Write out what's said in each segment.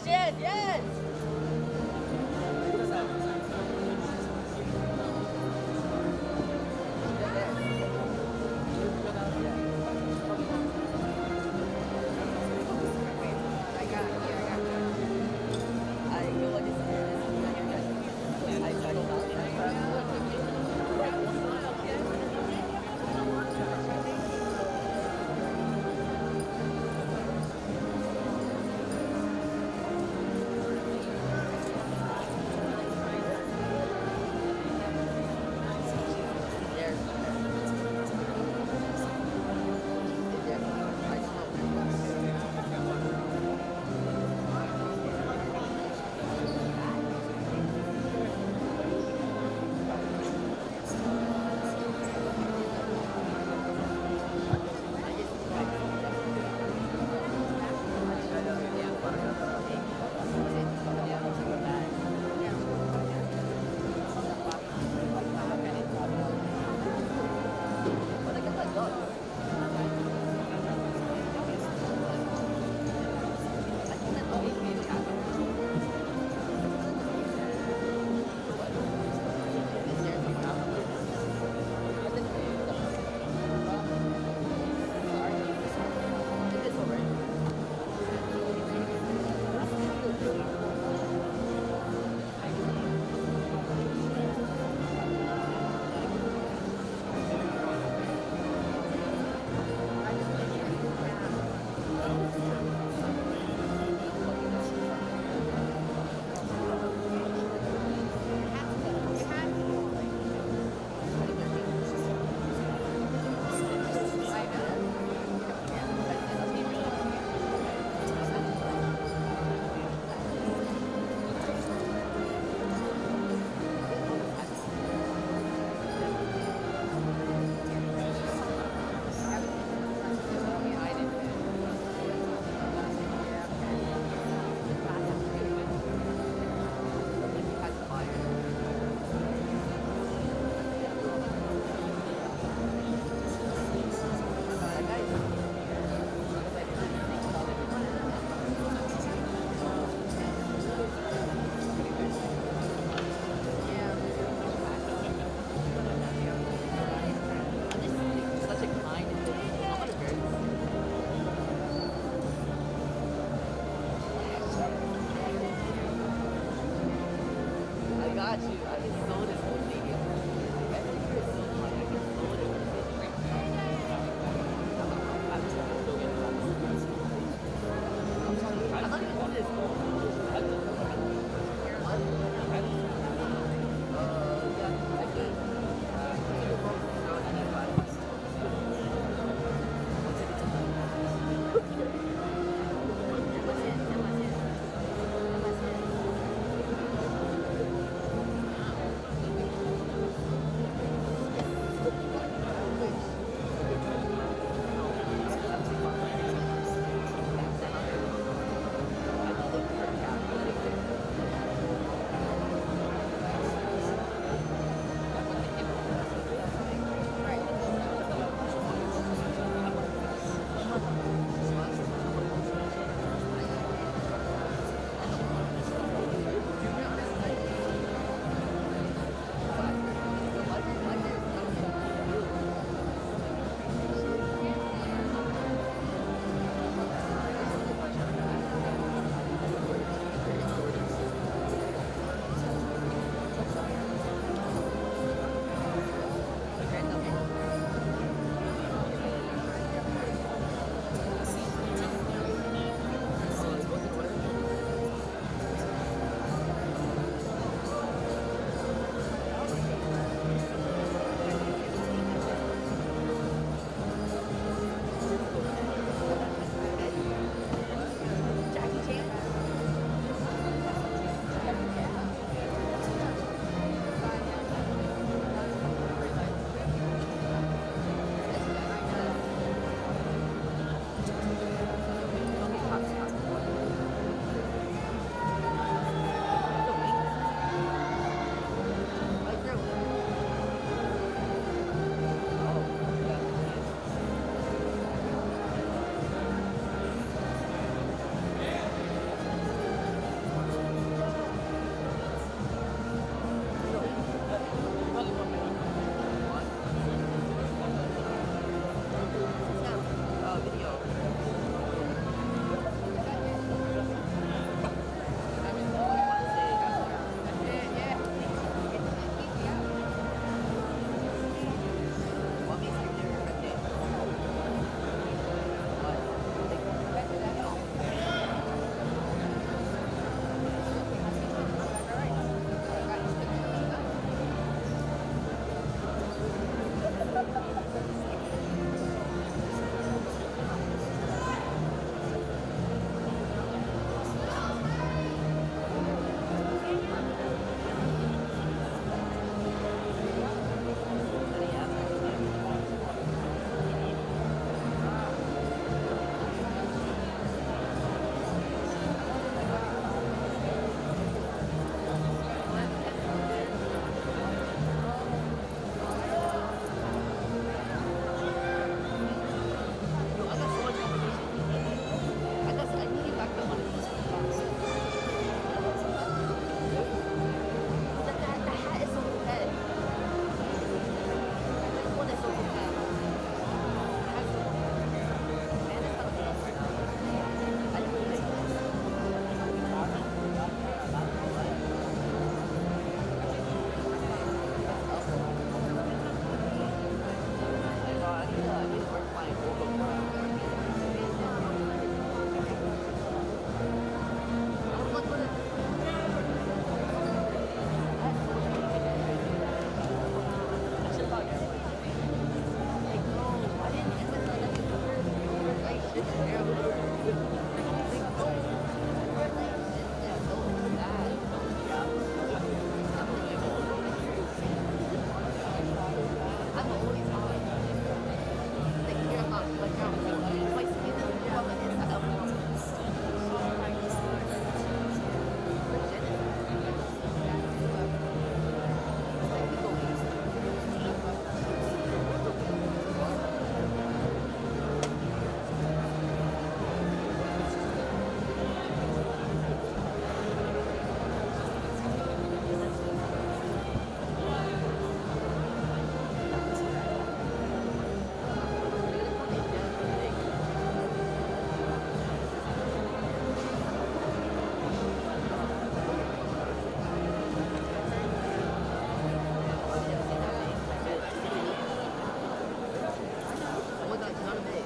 yes, yes.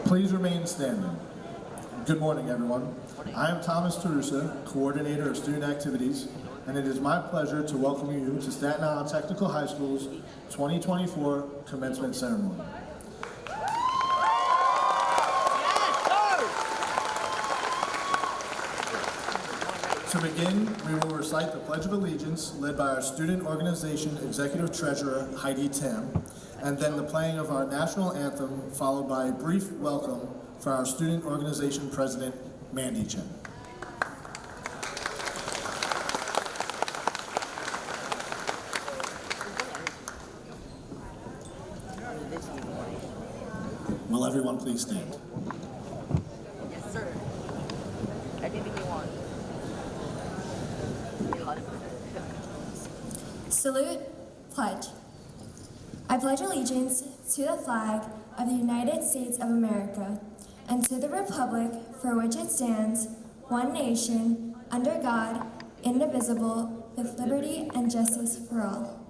Please remain standing. Good morning, everyone. I am Thomas Tarusa, Coordinator of Student Activities, and it is my pleasure to welcome you to Staten Island Technical High School's 2024 Commencement Ceremony. To begin, we will recite the Pledge of Allegiance led by our Student Organization Executive Treasurer, Heidi Tam, and then the playing of our national anthem, followed by a brief welcome for our Student Organization President, Mandy Chen. Will everyone please stand? Yes, sir. Anything you want. Salute, pledge. I pledge allegiance to the flag of the United States of America and to the republic for which it stands, one nation, under God, indivisible, with liberty and justice for all.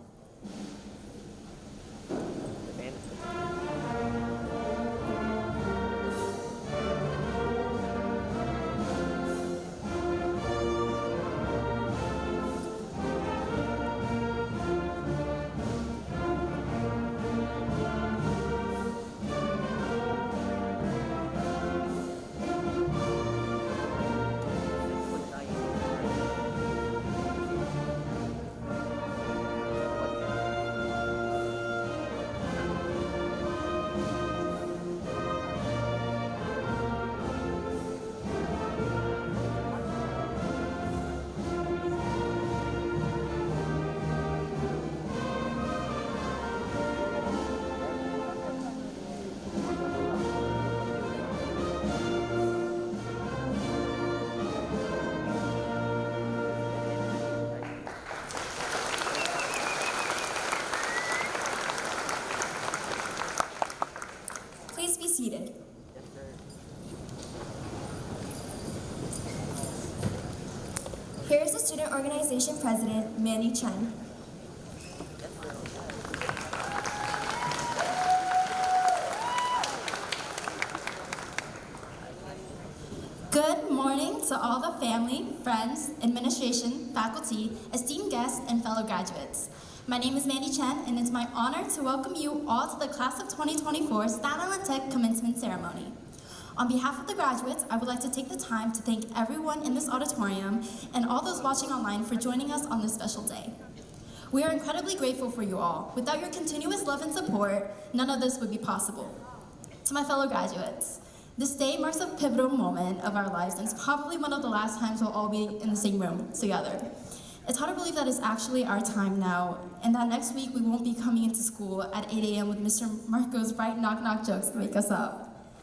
Please be seated. Here is the Student Organization President, Mandy Chen. Good morning to all the family, friends, administration, faculty, esteemed guests, and fellow graduates. My name is Mandy Chen, and it's my honor to welcome you all to the Class of 2024 Staten Island Tech Commencement Ceremony. On behalf of the graduates, I would like to take the time to thank everyone in this auditorium and all those watching online for joining us on this special day. We are incredibly grateful for you all. Without your continuous love and support, none of this would be possible. To my fellow graduates, this day marks a pivotal moment of our lives, and it's probably one of the last times we'll all be in the same room together. It's hard to believe that it's actually our time now, and that next week we won't be coming into school at 8 a.m. with Mr. Marco's bright knock-knock jokes to wake us up.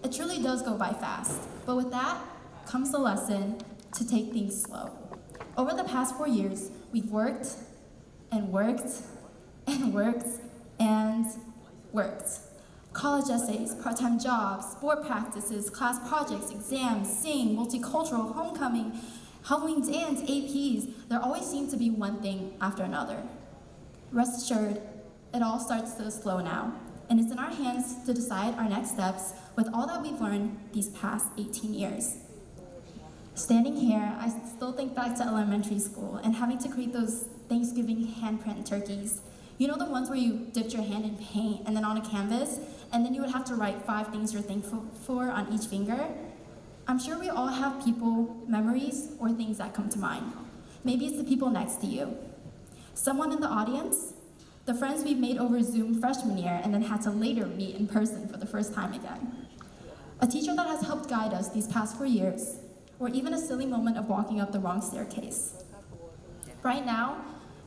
It truly does go by fast, but with that comes the lesson to take things slow. Over the past 4 years, we've worked and worked and worked and worked. College essays, part-time jobs, sport practices, class projects, exams, sing, multicultural, homecoming, Halloween dance, APs, there always seems to be one thing after another. Rest assured, it all starts to slow now, and it's in our hands to decide our next steps with all that we've learned these past 18 years. Standing here, I still think back to elementary school and having to create those Thanksgiving handprint turkeys. You know, the ones where you dipped your hand in paint and then on a canvas, and then you would have to write 5 things you're thankful for on each finger? I'm sure we all have people, memories, or things that come to mind. Maybe it's the people next to you. Someone in the audience, the friends we've made over Zoom freshman year and then had to later meet in person for the first time again. A teacher that has helped guide us these past 4 years, or even a silly moment of walking up the wrong staircase. Right now,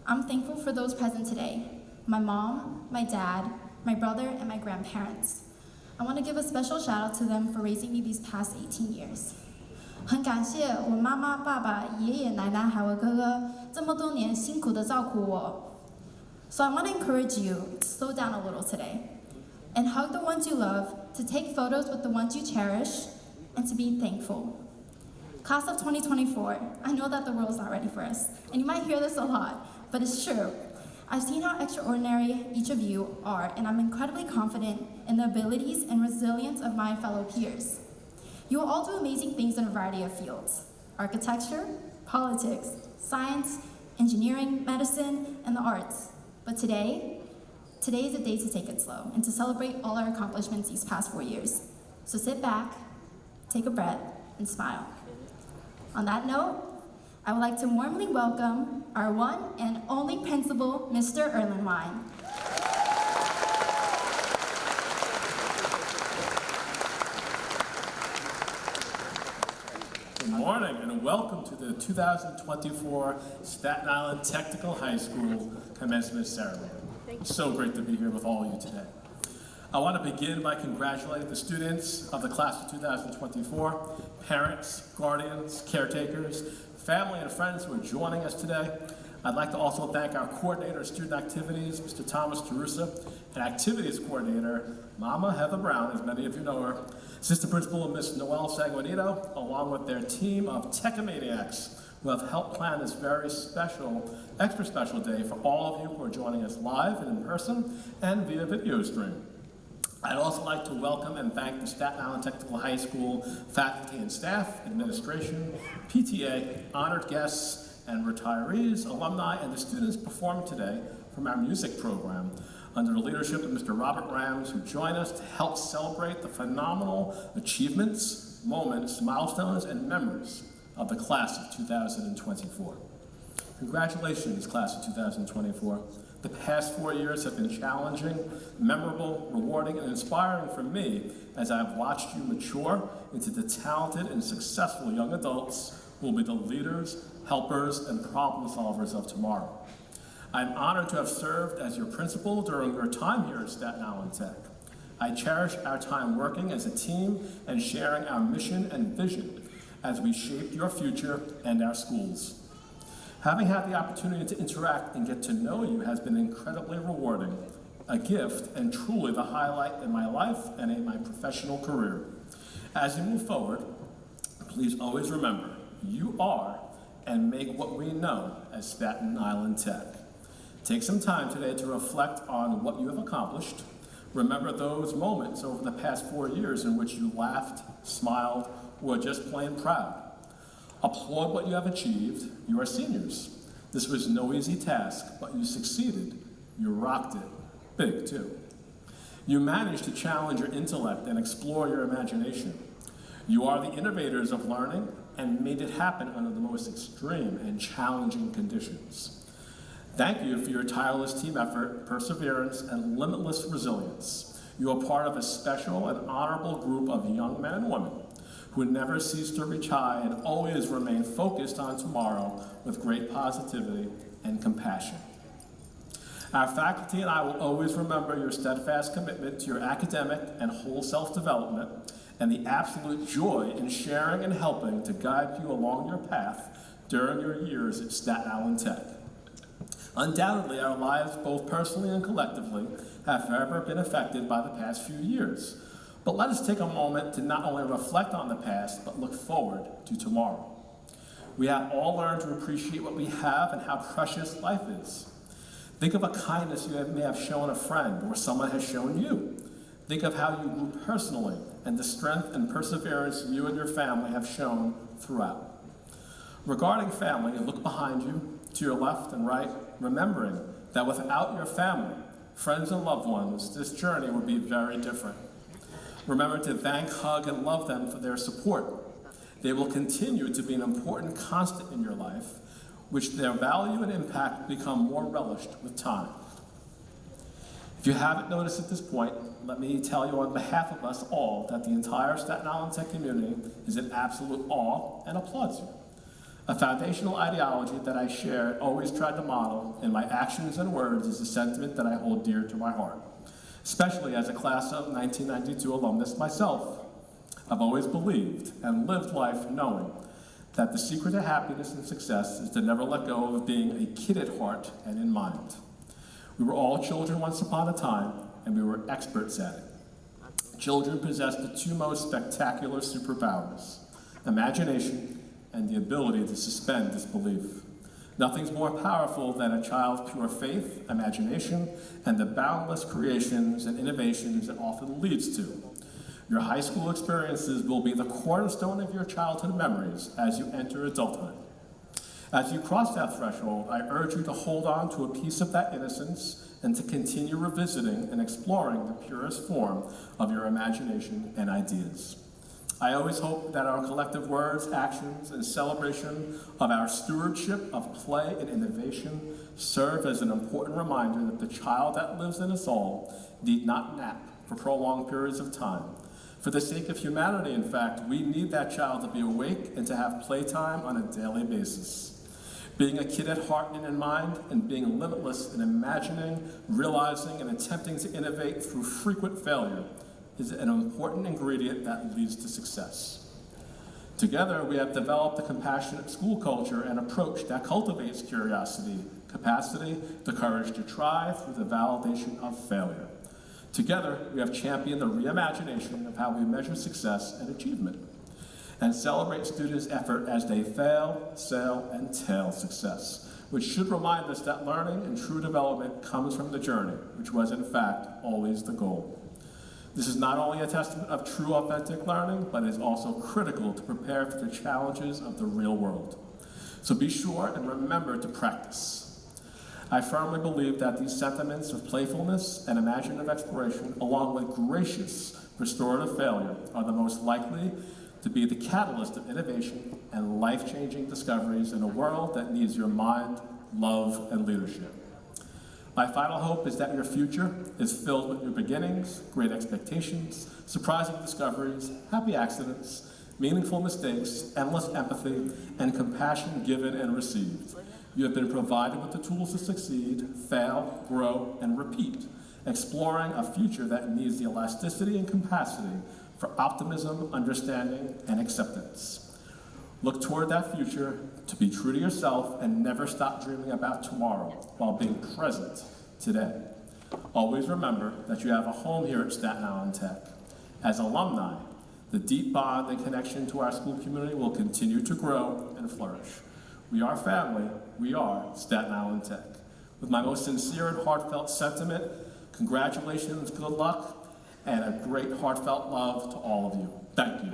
I'm thankful for those present today. My mom, my dad, my brother, and my grandparents. I want to give a special shout out to them for raising me these past 18 years. 很感谢我妈妈、爸爸、爷爷奶奶还有哥哥这么多年辛苦的照顾我。So I want to encourage you to slow down a little today and hug the ones you love, to take photos with the ones you cherish, and to be thankful. Class of 2024, I know that the world's not ready for us, and you might hear this a lot, but it's true. I've seen how extraordinary each of you are, and I'm incredibly confident in the abilities and resilience of my fellow peers. You will all do amazing things in a variety of fields: architecture, politics, science, engineering, medicine, and the arts. But today is a day to take it slow and to celebrate all our accomplishments these past 4 years. So sit back, take a breath, and smile. On that note, I would like to warmly welcome our one and only principal, Mr. Erlenwine. Good morning and welcome to the 2024 Staten Island Technical High School Commencement Ceremony. It's so great to be here with all of you today. I want to begin by congratulating the students of the class of 2024, parents, guardians, caretakers, family, and friends who are joining us today. I'd like to also thank our coordinator of student activities, Mr. Thomas Terusa, and activities coordinator, Mama Heather Brown, as many of you know her, assistant principal Miss Noelle Sanguinito, along with their team of Techomaniacs who have helped plan this very special, extra special day for all of you who are joining us live and in person and via video stream. I'd also like to welcome and thank the Staten Island Technical High School faculty and staff, administration, PTA, honored guests, and retirees, alumni, and the students performing today from our music program under the leadership of Mr. Robert Rams, who join us to help celebrate the phenomenal achievements, moments, milestones, and memories of the class of 2024. Congratulations, class of 2024. The past 4 years have been challenging, memorable, rewarding, and inspiring for me as I've watched you mature into the talented and successful young adults who will be the leaders, helpers, and problem solvers of tomorrow. I'm honored to have served as your principal during your time here at Staten Island Tech. I cherish our time working as a team and sharing our mission and vision as we shape your future and our schools. Having had the opportunity to interact and get to know you has been incredibly rewarding, a gift, and truly the highlight in my life and in my professional career. As you move forward, please always remember, you are and make what we know as Staten Island Tech. Take some time today to reflect on what you have accomplished. Remember those moments over the past 4 years in which you laughed, smiled, or were just plain proud. Applaud what you have achieved. You are seniors. This was no easy task, but you succeeded. You rocked it. Big, too. You managed to challenge your intellect and explore your imagination. You are the innovators of learning and made it happen under the most extreme and challenging conditions. Thank you for your tireless team effort, perseverance, and limitless resilience. You are part of a special and honorable group of young men and women who never cease to reach high and always remain focused on tomorrow with great positivity and compassion. Our faculty and I will always remember your steadfast commitment to your academic and whole self-development and the absolute joy in sharing and helping to guide you along your path during your years at Staten Island Tech. Undoubtedly, our lives, both personally and collectively, have forever been affected by the past few years. But let us take a moment to not only reflect on the past, but look forward to tomorrow. We have all learned to appreciate what we have and how precious life is. Think of a kindness you may have shown a friend or someone has shown you. Think of how you grew personally and the strength and perseverance you and your family have shown throughout. Regarding family, look behind you, to your left and right, remembering that without your family, friends and loved ones, this journey would be very different. Remember to thank, hug, and love them for their support. They will continue to be an important constant in your life, which their value and impact become more relished with time. If you haven't noticed at this point, let me tell you on behalf of us all that the entire Staten Island Tech community is in absolute awe and applauds you. A foundational ideology that I share and always tried to model in my actions and words is a sentiment that I hold dear to my heart. Especially as a class of 1992 alumnus myself, I've always believed and lived life knowing that the secret to happiness and success is to never let go of being a kid at heart and in mind. We were all children once upon a time, and we were experts at it. Children possess the two most spectacular superpowers, imagination and the ability to suspend disbelief. Nothing's more powerful than a child's pure faith, imagination, and the boundless creations and innovations it often leads to. Your high school experiences will be the cornerstone of your childhood memories as you enter adulthood. As you cross that threshold, I urge you to hold on to a piece of that innocence and to continue revisiting and exploring the purest form of your imagination and ideas. I always hope that our collective words, actions, and celebration of our stewardship of play and innovation serve as an important reminder that the child that lives in us all need not nap for prolonged periods of time. For the sake of humanity, in fact, we need that child to be awake and to have playtime on a daily basis. Being a kid at heart and in mind, and being limitless in imagining, realizing, and attempting to innovate through frequent failure is an important ingredient that leads to success. Together, we have developed a compassionate school culture and approach that cultivates curiosity, capacity, the courage to try through the validation of failure. Together, we have championed the reimagination of how we measure success and achievement, and celebrate students' effort as they fail, sail, and tail success, which should remind us that learning and true development comes from the journey, which was in fact always the goal. This is not only a testament of true authentic learning, but is also critical to prepare for the challenges of the real world. So be sure and remember to practice. I firmly believe that these sentiments of playfulness and imaginative exploration, along with gracious restorative failure, are the most likely to be the catalyst of innovation and life-changing discoveries in a world that needs your mind, love, and leadership. My final hope is that your future is filled with new beginnings, great expectations, surprising discoveries, happy accidents, meaningful mistakes, endless empathy, and compassion given and received. You have been provided with the tools to succeed, fail, grow, and repeat, exploring a future that needs the elasticity and capacity for optimism, understanding, and acceptance. Look toward that future to be true to yourself and never stop dreaming about tomorrow while being present today. Always remember that you have a home here at Staten Island Tech. As alumni, the deep bond and connection to our school community will continue to grow and flourish. We are family, we are Staten Island Tech. With my most sincere and heartfelt sentiment, congratulations, good luck, and a great heartfelt love to all of you. Thank you.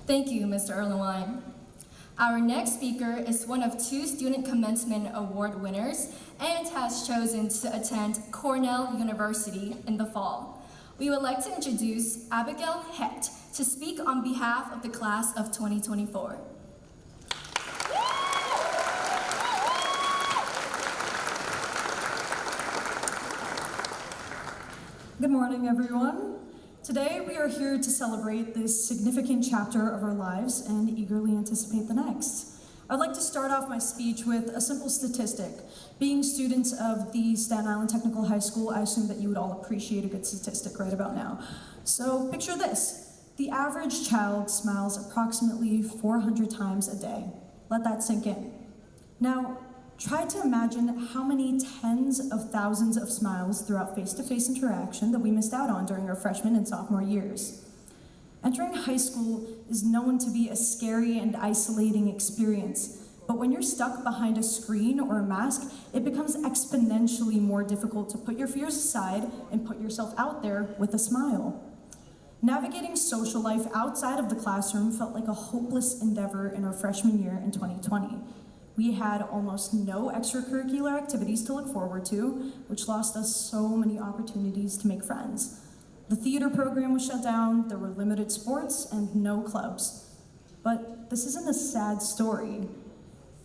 Thank you, Mr. Erlewine. Our next speaker is one of 2 Student Commencement Award winners and has chosen to attend Cornell University in the fall. We would like to introduce Abigail Hecht to speak on behalf of the class of 2024. Good morning, everyone. Today we are here to celebrate this significant chapter of our lives and eagerly anticipate the next. I'd like to start off my speech with a simple statistic. Being students of the Staten Island Technical High School, I assume that you would all appreciate a good statistic right about now. So picture this. The average child smiles approximately 400 times a day. Let that sink in. Now, try to imagine how many tens of thousands of smiles throughout face-to-face interaction that we missed out on during our freshman and sophomore years. Entering high school is known to be a scary and isolating experience, but when you're stuck behind a screen or a mask, it becomes exponentially more difficult to put your fears aside and put yourself out there with a smile. Navigating social life outside of the classroom felt like a hopeless endeavor in our freshman year in 2020. We had almost no extracurricular activities to look forward to, which lost us so many opportunities to make friends. The theater program was shut down, there were limited sports, and no clubs. But this isn't a sad story.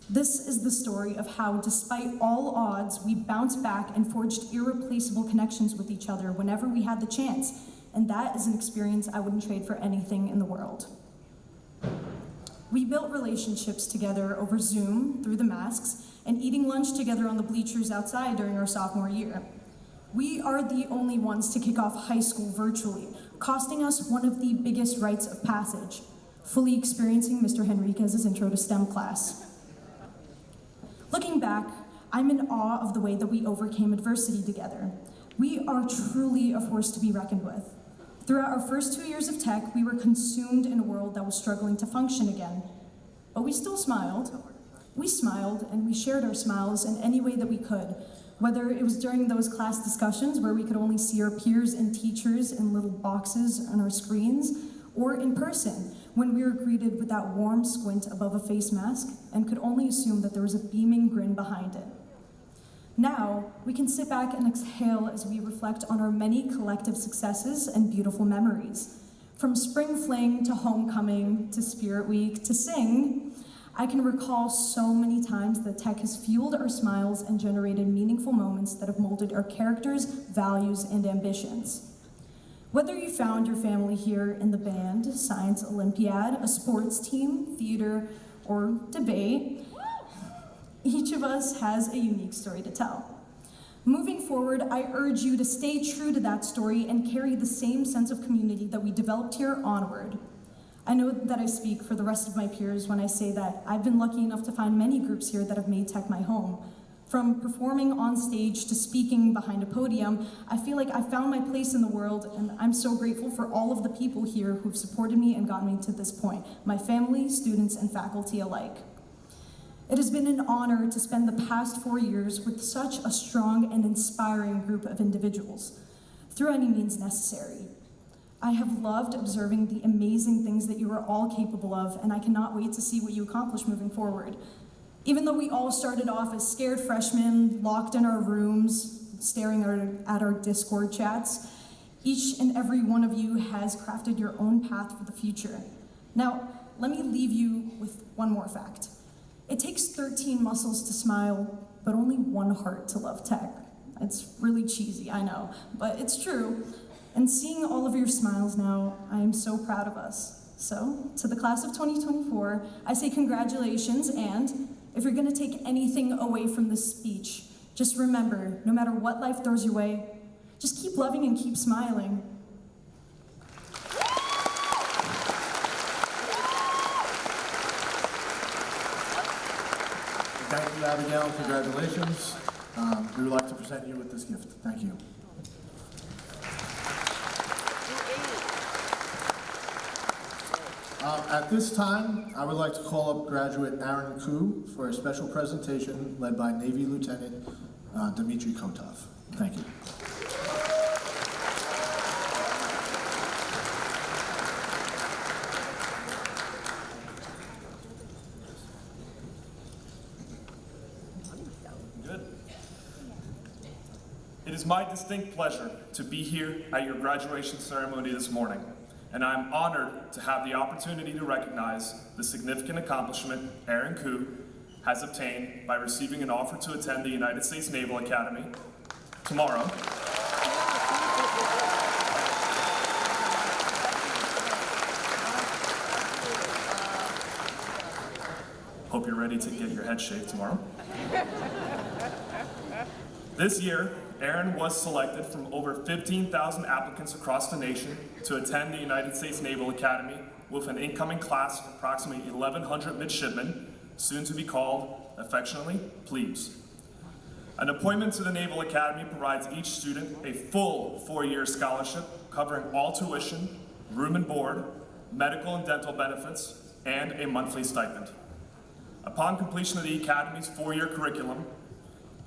This is the story of how, despite all odds, we bounced back and forged irreplaceable connections with each other whenever we had the chance, and that is an experience I wouldn't trade for anything in the world. We built relationships together over Zoom, through the masks, and eating lunch together on the bleachers outside during our sophomore year. We are the only ones to kick off high school virtually, costing us one of the biggest rites of passage, fully experiencing Mr. Henriquez's Intro to STEM class. Looking back, I'm in awe of the way that we overcame adversity together. We are truly a force to be reckoned with. Throughout our first 2 years of tech, we were consumed in a world that was struggling to function again. But we still smiled. We smiled, and we shared our smiles in any way that we could, whether it was during those class discussions where we could only see our peers and teachers in little boxes on our screens, or in person, when we were greeted with that warm squint above a face mask and could only assume that there was a beaming grin behind it. Now, we can sit back and exhale as we reflect on our many collective successes and beautiful memories. From spring fling to homecoming to Spirit Week to Sing, I can recall so many times that tech has fueled our smiles and generated meaningful moments that have molded our characters, values, and ambitions. Whether you found your family here in the band, science Olympiad, a sports team, theater, or debate, each of us has a unique story to tell. Moving forward, I urge you to stay true to that story and carry the same sense of community that we developed here onward. I know that I speak for the rest of my peers when I say that I've been lucky enough to find many groups here that have made tech my home. From performing on stage to speaking behind a podium, I feel like I found my place in the world, and I'm so grateful for all of the people here who've supported me and gotten me to this point, my family, students, and faculty alike. It has been an honor to spend the past 4 years with such a strong and inspiring group of individuals, through any means necessary. I have loved observing the amazing things that you are all capable of, and I cannot wait to see what you accomplish moving forward. Even though we all started off as scared freshmen, locked in our rooms, staring at our Discord chats, each and every one of you has crafted your own path for the future. Now, let me leave you with one more fact. It takes 13 muscles to smile, but only one heart to love tech. It's really cheesy, I know, but it's true. And seeing all of your smiles now, I am so proud of us. So, to the class of 2024, I say congratulations, and if you're gonna take anything away from this speech, just remember, no matter what life throws your way, just keep loving and keep smiling. Thank you, Abigail. Congratulations. We would like to present you with this gift. Thank you. At this time, I would like to call up graduate Aaron Koo for a special presentation led by Navy Lieutenant Dmitry Kotov. Thank you. Good. It is my distinct pleasure to be here at your graduation ceremony this morning, and I am honored to have the opportunity to recognize the significant accomplishment Aaron Koo has obtained by receiving an offer to attend the United States Naval Academy tomorrow. Hope you're ready to get your head shaved tomorrow. This year, Aaron was selected from over 15,000 applicants across the nation to attend the United States Naval Academy with an incoming class of approximately 1,100 midshipmen, soon to be called, affectionately, plebes. An appointment to the Naval Academy provides each student a full 4-year scholarship covering all tuition, room and board, medical and dental benefits, and a monthly stipend. Upon completion of the Academy's 4-year curriculum,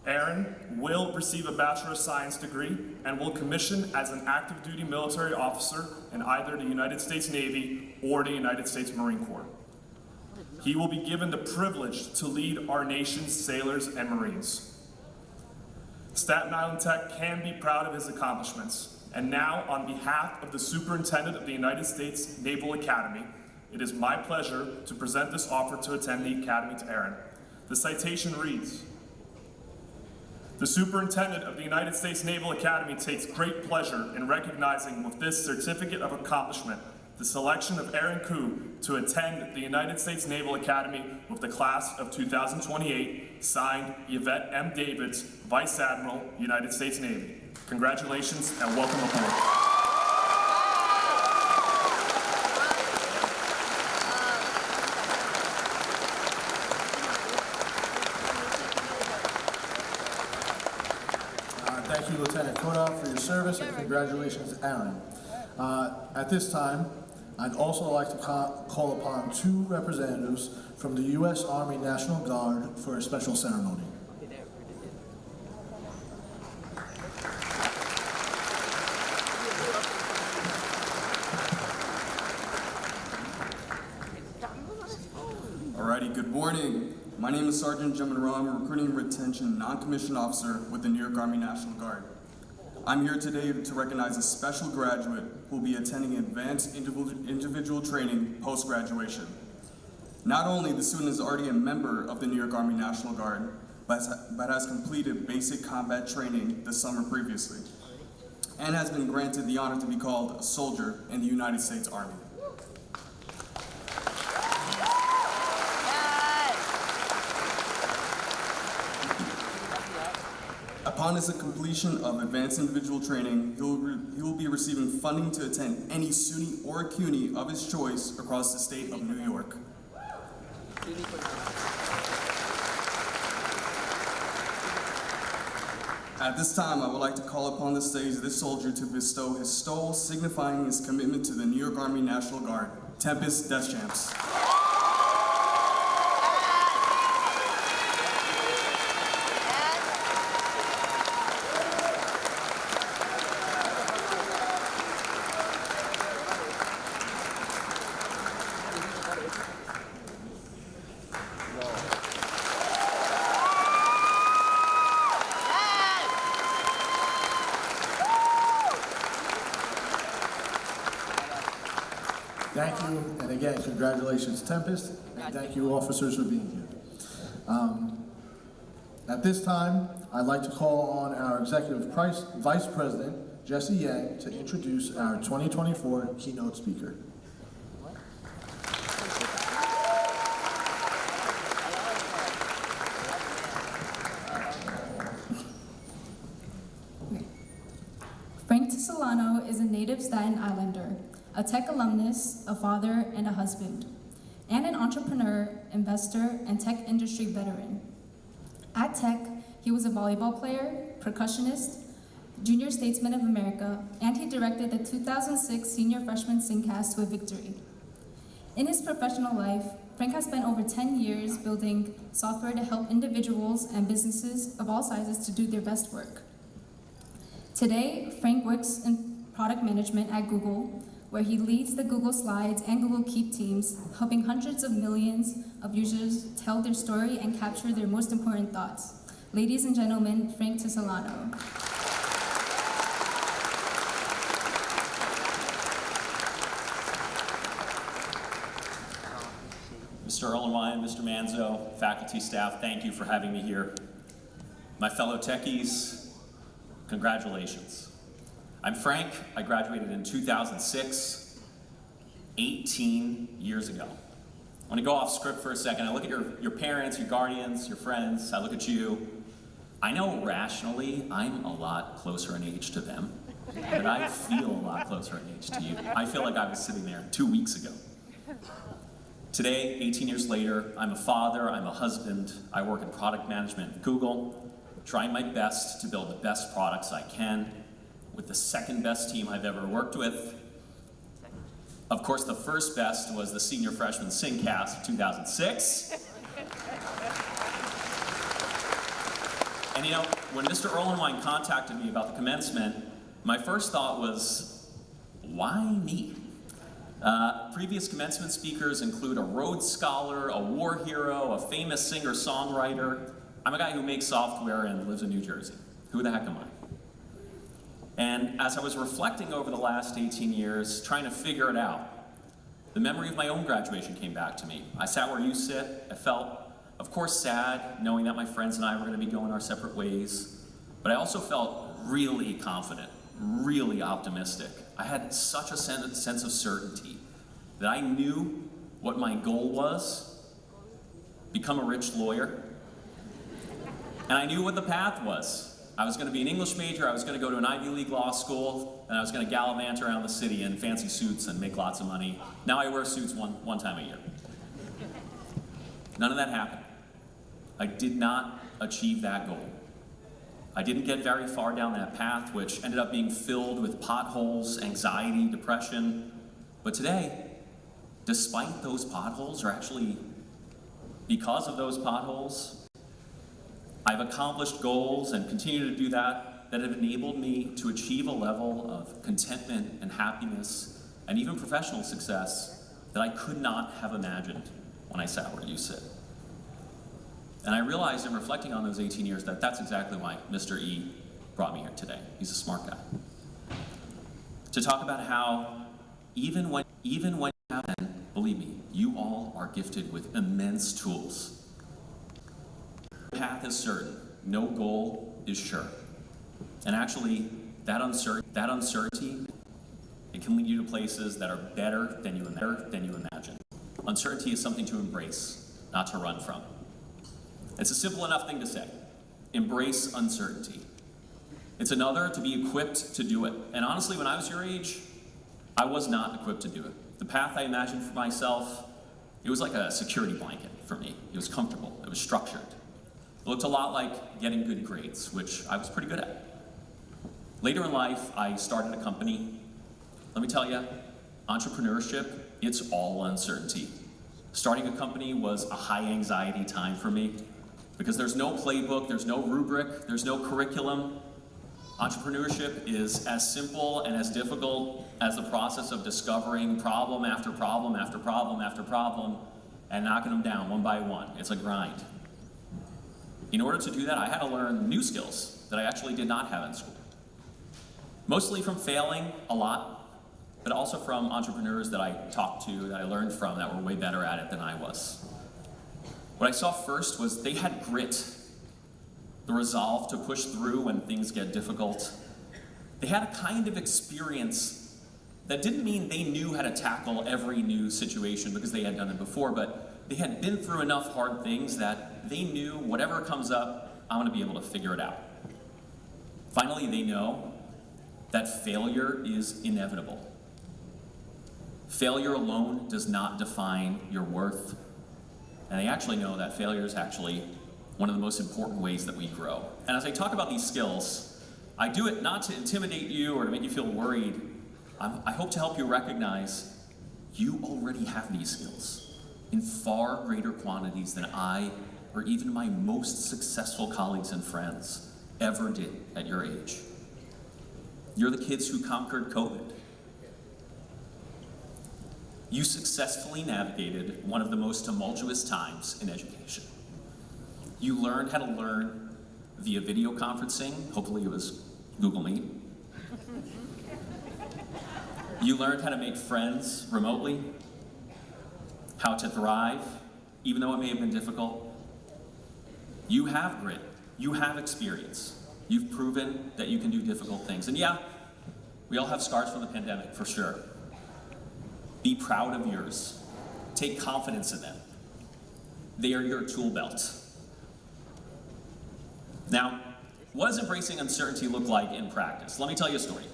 Aaron will receive a Bachelor of Science degree and will commission as an active duty military officer in either the United States Navy or the United States Marine Corps. He will be given the privilege to lead our nation's sailors and Marines. Staten Island Tech can be proud of his accomplishments, and now, on behalf of the Superintendent of the United States Naval Academy, it is my pleasure to present this offer to attend the Academy to Aaron. The citation reads, "The Superintendent of the United States Naval Academy takes great pleasure in recognizing with this certificate of accomplishment the selection of Aaron Koo to attend the United States Naval Academy with the class of 2028, signed Yvette M. Davids, Vice Admiral, United States Navy. Congratulations and welcome aboard." Travis, and congratulations, Aaron. At this time, I'd also like to call upon two representatives from the U.S. Army National Guard for a special ceremony. Alrighty, good morning. My name is Sergeant Jim Monroe. I'm a recruiting and retention non-commissioned officer with the New York Army National Guard. I'm here today to recognize a special graduate who will be attending advanced individual training post-graduation. Not only the student is already a member of the New York Army National Guard, but has completed basic combat training the summer previously, and has been granted the honor to be called a soldier in the United States Army. Upon his completion of advanced individual training, he will be receiving funding to attend any SUNY or CUNY of his choice across the state of New York. At this time, I would like to call upon the stage this soldier to bestow his stole, signifying his commitment to the New York Army National Guard, Tempest Deschamps. Thank you, and again, congratulations, Tempest, and thank you, officers, for being here. At this time, I'd like to call on our Executive Vice President, Jesse Yang, to introduce our 2024 keynote speaker. Frank Tisolano is a native Staten Islander, a tech alumnus, a father, and a husband, and an entrepreneur, investor, and tech industry veteran. At Tech, he was a volleyball player, percussionist, Junior Statesman of America, and he directed the 2006 Senior Freshman Singcast to a victory. In his professional life, Frank has spent over 10 years building software to help individuals and businesses of all sizes to do their best work. Today, Frank works in product management at Google, where he leads the Google Slides and Google Keep teams, helping hundreds of millions of users tell their story and capture their most important thoughts. Ladies and gentlemen, Frank Tisolano. Mr. Erlenwein, Mr. Manzo, faculty, staff, thank you for having me here. My fellow techies, congratulations. I'm Frank. I graduated in 2006, 18 years ago. I want to go off script for a second. I look at your parents, your guardians, your friends. I look at you. I know rationally I'm a lot closer in age to them, but I feel a lot closer in age to you. I feel like I was sitting there 2 weeks ago. Today, 18 years later, I'm a father, I'm a husband. I work in product management at Google, trying my best to build the best products I can, with the second best team I've ever worked with. Of course, the first best was the Senior Freshman Singcast of 2006. And you know, when Mr. Erlenwein contacted me about the commencement, my first thought was, why me? Previous commencement speakers include a Rhodes Scholar, a war hero, a famous singer-songwriter. I'm a guy who makes software and lives in New Jersey. Who the heck am I? And as I was reflecting over the last 18 years, trying to figure it out, the memory of my own graduation came back to me. I sat where you sit. I felt, of course, sad, knowing that my friends and I were going to be going our separate ways. But I also felt really confident, really optimistic. I had such a sense of certainty that I knew what my goal was: become a rich lawyer. And I knew what the path was. I was going to be an English major, I was going to go to an Ivy League law school, and I was going to gallivant around the city in fancy suits and make lots of money. Now I wear suits one time a year. None of that happened. I did not achieve that goal. I didn't get very far down that path, which ended up being filled with potholes, anxiety, depression. But today, despite those potholes, or actually because of those potholes, I've accomplished goals and continue to do that have enabled me to achieve a level of contentment and happiness and even professional success that I could not have imagined when I sat where you sit. And I realized in reflecting on those 18 years that that's exactly why Mr. E brought me here today. He's a smart guy. To talk about how even when you haven't, believe me, you all are gifted with immense tools. The path is certain, no goal is sure. And actually, that uncertainty, it can lead you to places that are better than you imagine. Uncertainty is something to embrace, not to run from. It's a simple enough thing to say. Embrace uncertainty. It's another to be equipped to do it. And honestly, when I was your age, I was not equipped to do it. The path I imagined for myself, it was like a security blanket for me. It was comfortable, it was structured. It looked a lot like getting good grades, which I was pretty good at. Later in life, I started a company. Let me tell you, entrepreneurship, it's all uncertainty. Starting a company was a high anxiety time for me because there's no playbook, there's no rubric, there's no curriculum. Entrepreneurship is as simple and as difficult as the process of discovering problem after problem after problem after problem and knocking them down one by one. It's a grind. In order to do that, I had to learn new skills that I actually did not have in school. Mostly from failing a lot, but also from entrepreneurs that I talked to, that I learned from, that were way better at it than I was. What I saw first was they had grit, the resolve to push through when things get difficult. They had a kind of experience that didn't mean they knew how to tackle every new situation because they had done it before, but they had been through enough hard things that they knew whatever comes up, I'm gonna be able to figure it out. Finally, they know that failure is inevitable. Failure alone does not define your worth. And they actually know that failure is actually one of the most important ways that we grow. And as I talk about these skills, I do it not to intimidate you or to make you feel worried. I hope to help you recognize you already have these skills in far greater quantities than I or even my most successful colleagues and friends ever did at your age. You're the kids who conquered COVID. You successfully navigated one of the most tumultuous times in education. You learned how to learn via video conferencing. Hopefully it was Google Meet. You learned how to make friends remotely, how to thrive, even though it may have been difficult. You have grit. You have experience. You've proven that you can do difficult things. And yeah, we all have scars from the pandemic, for sure. Be proud of yours. Take confidence in them. They are your tool belt. Now, what does embracing uncertainty look like in practice? Let me tell you a story.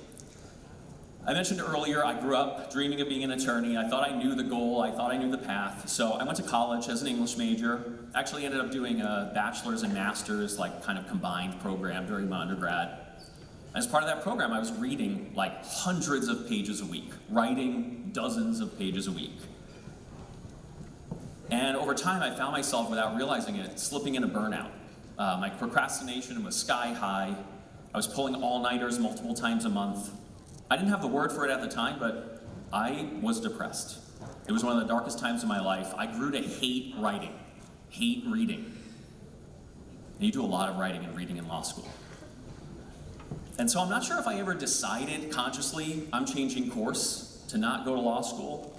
I mentioned earlier, I grew up dreaming of being an attorney. I thought I knew the goal, I thought I knew the path. So I went to college as an English major. Actually ended up doing a bachelor's and master's, like kind of combined program during my undergrad. As part of that program, I was reading like hundreds of pages a week, writing dozens of pages a week. And over time, I found myself, without realizing it, slipping into burnout. My procrastination was sky high. I was pulling all-nighters multiple times a month. I didn't have the word for it at the time, but I was depressed. It was one of the darkest times of my life. I grew to hate writing, hate reading. And you do a lot of writing and reading in law school. And so I'm not sure if I ever decided consciously I'm changing course to not go to law school.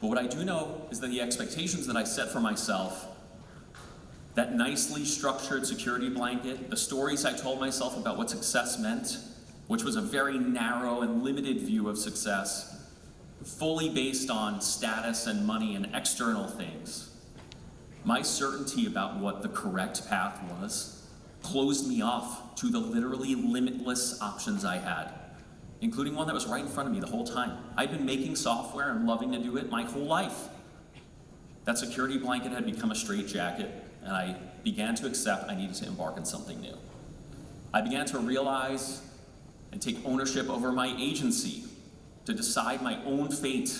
But what I do know is that the expectations that I set for myself, that nicely structured security blanket, the stories I told myself about what success meant, which was a very narrow and limited view of success, fully based on status and money and external things. My certainty about what the correct path was closed me off to the literally limitless options I had, including one that was right in front of me the whole time. I'd been making software and loving to do it my whole life. That security blanket had become a straitjacket, and I began to accept I needed to embark on something new. I began to realize and take ownership over my agency, to decide my own fate,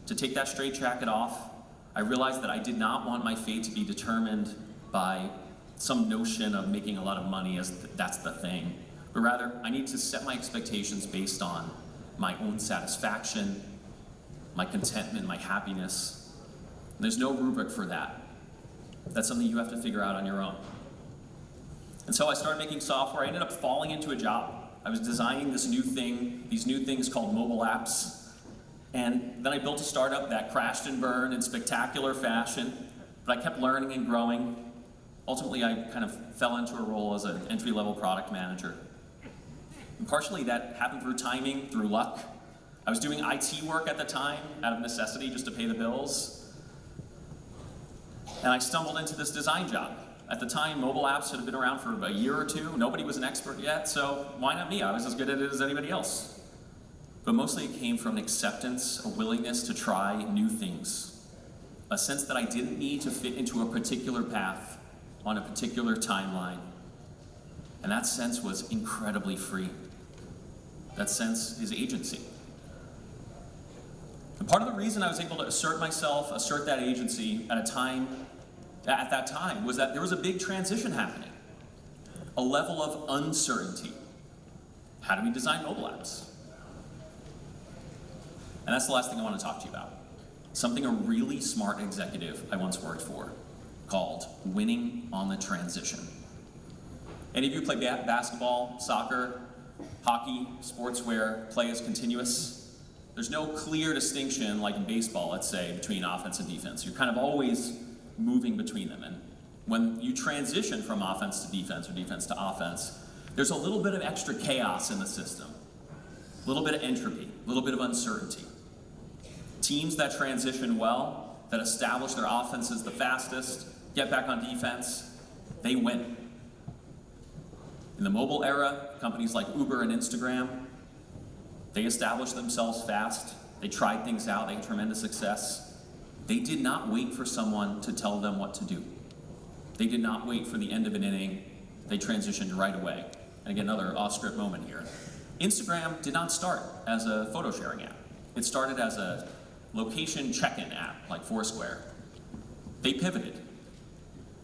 to take that straitjacket off. I realized that I did not want my fate to be determined by some notion of making a lot of money as that's the thing, but rather I need to set my expectations based on my own satisfaction, my contentment, my happiness. And there's no rubric for that. That's something you have to figure out on your own. And so I started making software. I ended up falling into a job. I was designing this new thing, these new things called mobile apps. And then I built a startup that crashed and burned in spectacular fashion, but I kept learning and growing. Ultimately, I kind of fell into a role as an entry-level product manager. And partially that happened through timing, through luck. I was doing IT work at the time out of necessity just to pay the bills. And I stumbled into this design job. At the time, mobile apps had been around for a year or two. Nobody was an expert yet, so why not me? I was as good at it as anybody else. But mostly it came from an acceptance, a willingness to try new things, a sense that I didn't need to fit into a particular path on a particular timeline. And that sense was incredibly free. That sense is agency. And part of the reason I was able to assert myself, assert that agency at that time was that there was a big transition happening, a level of uncertainty. How do we design mobile apps? And that's the last thing I want to talk to you about. Something a really smart executive I once worked for called winning on the transition. Any of you play basketball, soccer, hockey, sportswear, play is continuous? There's no clear distinction, like in baseball, let's say, between offense and defense. You're kind of always moving between them. And when you transition from offense to defense or defense to offense, there's a little bit of extra chaos in the system, a little bit of entropy, a little bit of uncertainty. Teams that transition well, that establish their offenses the fastest, get back on defense, they win. In the mobile era, companies like Uber and Instagram, they established themselves fast, they tried things out, they had tremendous success. They did not wait for someone to tell them what to do. They did not wait for the end of an inning, they transitioned right away. And again, another off-script moment here. Instagram did not start as a photo sharing app. It started as a location check-in app like Foursquare. They pivoted.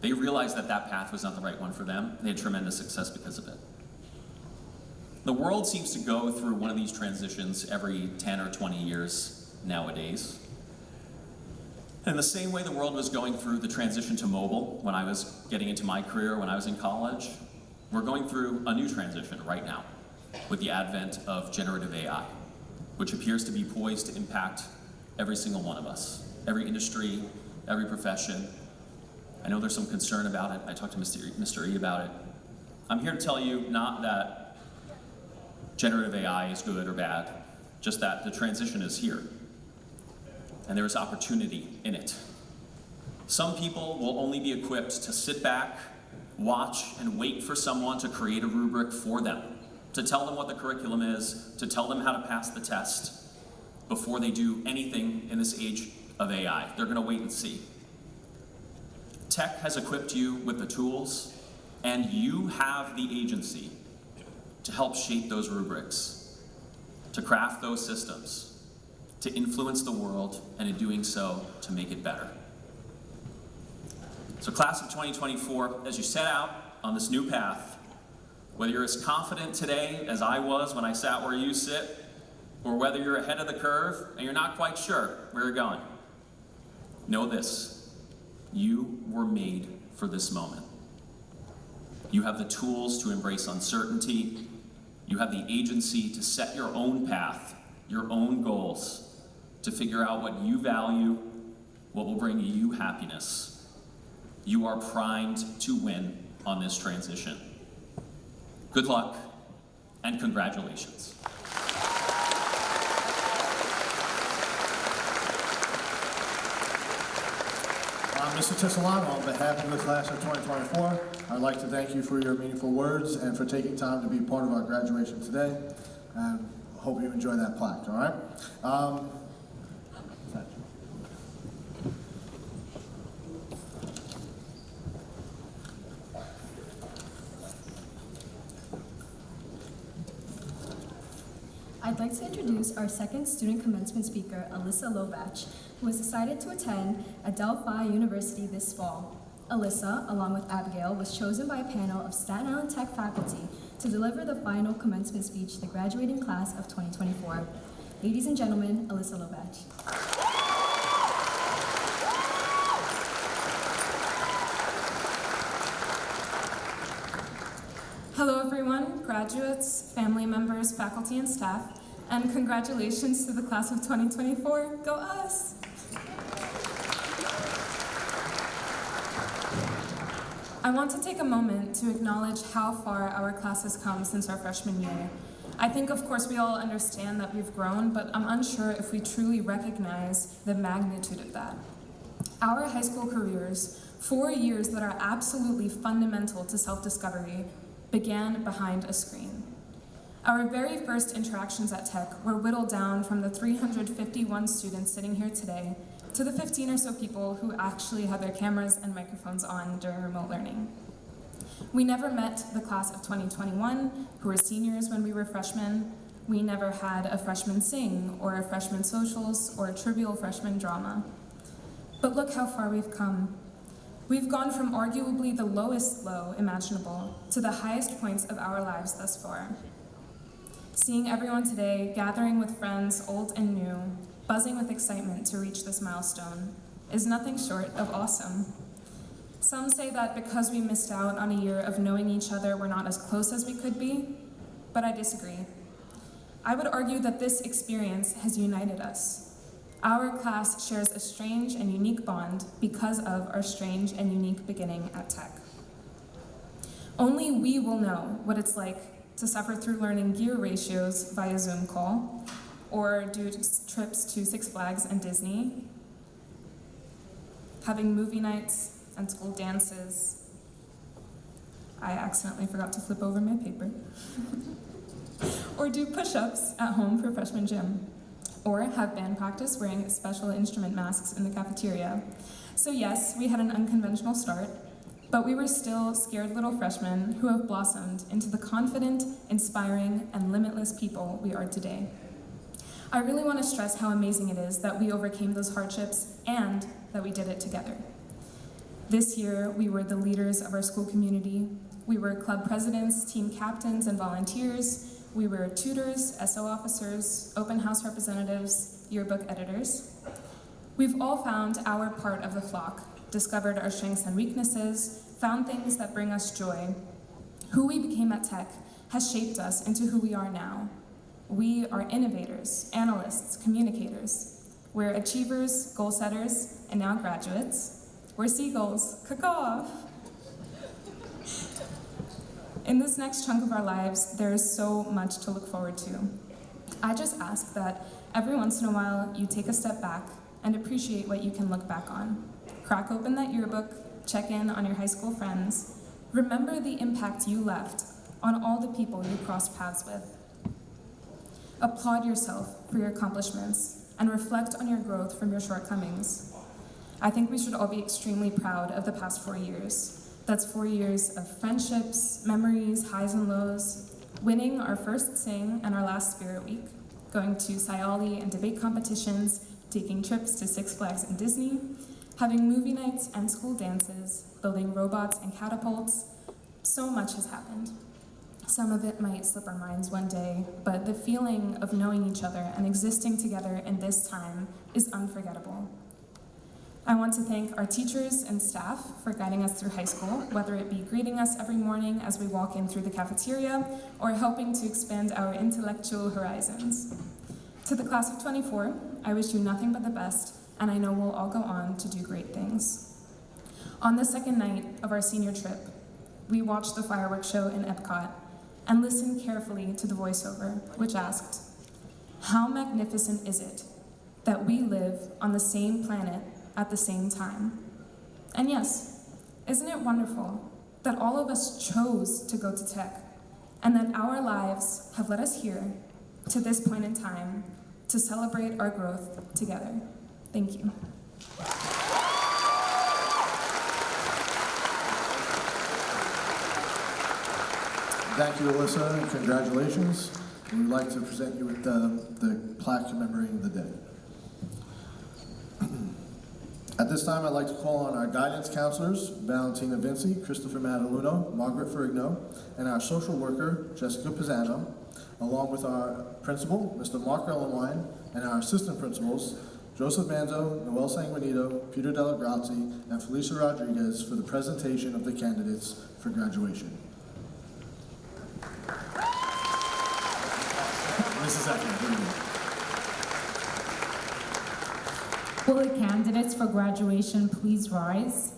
They realized that that path was not the right one for them. They had tremendous success because of it. The world seems to go through one of these transitions every 10 or 20 years nowadays. In the same way the world was going through the transition to mobile when I was getting into my career, when I was in college, we're going through a new transition right now with the advent of generative AI, which appears to be poised to impact every single one of us, every industry, every profession. I know there's some concern about it. I talked to Mr. E about it. I'm here to tell you not that generative AI is good or bad, just that the transition is here. And there is opportunity in it. Some people will only be equipped to sit back, watch, and wait for someone to create a rubric for them, to tell them what the curriculum is, to tell them how to pass the test before they do anything in this age of AI. They're gonna wait and see. Tech has equipped you with the tools, and you have the agency to help shape those rubrics, to craft those systems, to influence the world, and in doing so, to make it better. So class of 2024, as you set out on this new path, whether you're as confident today as I was when I sat where you sit, or whether you're ahead of the curve and you're not quite sure where you're going, know this: you were made for this moment. You have the tools to embrace uncertainty. You have the agency to set your own path, your own goals, to figure out what you value, what will bring you happiness. You are primed to win on this transition. Good luck and congratulations. Mr. Tisolano, on behalf of the class of 2024, I'd like to thank you for your meaningful words and for taking time to be part of our graduation today. And I hope you enjoy that plaque, all right? I'd like to introduce our second student commencement speaker, Alyssa Lobach, who has decided to attend Adelphi University this fall. Alyssa, along with Abigail, was chosen by a panel of Staten Island Tech faculty to deliver the final commencement speech to the graduating class of 2024. Ladies and gentlemen, Alyssa Lobach. Hello everyone, graduates, family members, faculty and staff, and congratulations to the class of 2024. Go us! I want to take a moment to acknowledge how far our class has come since our freshman year. I think of course we all understand that we've grown, but I'm unsure if we truly recognize the magnitude of that. Our high school careers, 4 years that are absolutely fundamental to self-discovery, began behind a screen. Our very first interactions at Tech were whittled down from the 351 students sitting here today to the 15 or so people who actually had their cameras and microphones on during remote learning. We never met the class of 2021, who were seniors when we were freshmen. We never had a freshman sing, or a freshman socials, or a trivial freshman drama. But look how far we've come. We've gone from arguably the lowest low imaginable to the highest points of our lives thus far. Seeing everyone today, gathering with friends old and new, buzzing with excitement to reach this milestone, is nothing short of awesome. Some say that because we missed out on a year of knowing each other, we're not as close as we could be, but I disagree. I would argue that this experience has united us. Our class shares a strange and unique bond because of our strange and unique beginning at Tech. Only we will know what it's like to suffer through learning gear ratios via Zoom call, or do trips to Six Flags and Disney, having movie nights and school dances. I accidentally forgot to flip over my paper. Or do push-ups at home for freshman gym. Or have band practice wearing special instrument masks in the cafeteria. So yes, we had an unconventional start, but we were still scared little freshmen who have blossomed into the confident, inspiring, and limitless people we are today. I really want to stress how amazing it is that we overcame those hardships and that we did it together. This year, we were the leaders of our school community. We were club presidents, team captains, and volunteers. We were tutors, SO officers, open house representatives, yearbook editors. We've all found our part of the flock, discovered our strengths and weaknesses, found things that bring us joy. Who we became at Tech has shaped us into who we are now. We are innovators, analysts, communicators. We're achievers, goal setters, and now graduates. We're seagulls, caw-caw. In this next chunk of our lives, there is so much to look forward to. I just ask that every once in a while you take a step back and appreciate what you can look back on. Crack open that yearbook, check in on your high school friends. Remember the impact you left on all the people you crossed paths with. Applaud yourself for your accomplishments and reflect on your growth from your shortcomings. I think we should all be extremely proud of the past 4 years. That's 4 years of friendships, memories, highs and lows, winning our first sing and our last Spirit Week, going to Scioli and debate competitions, taking trips to Six Flags and Disney, having movie nights and school dances, building robots and catapults. So much has happened. Some of it might slip our minds one day, but the feeling of knowing each other and existing together in this time is unforgettable. I want to thank our teachers and staff for guiding us through high school, whether it be greeting us every morning as we walk in through the cafeteria, or helping to expand our intellectual horizons. To the class of 24, I wish you nothing but the best, and I know we'll all go on to do great things. On the second night of our senior trip, we watched the fireworks show in Epcot and listened carefully to the voiceover, which asked, "How magnificent is it that we live on the same planet at the same time?" And yes, isn't it wonderful that all of us chose to go to Tech and that our lives have led us here to this point in time to celebrate our growth together? Thank you. Thank you, Alyssa, and congratulations. We would like to present you with the plaque commemorating the day. At this time, I'd like to call on our guidance counselors, Valentina Vinci, Christopher Mataluno, Margaret Ferrigno, and our social worker, Jessica Pisano, along with our principal, Mr. Mark Erlenwine, and our assistant principals, Joseph Manzo, Noel Sanguinito, Peter Della Grazie, and Felicia Rodriguez for the presentation of the candidates for graduation. Mrs. Eckman, here you go. Will the candidates for graduation please rise?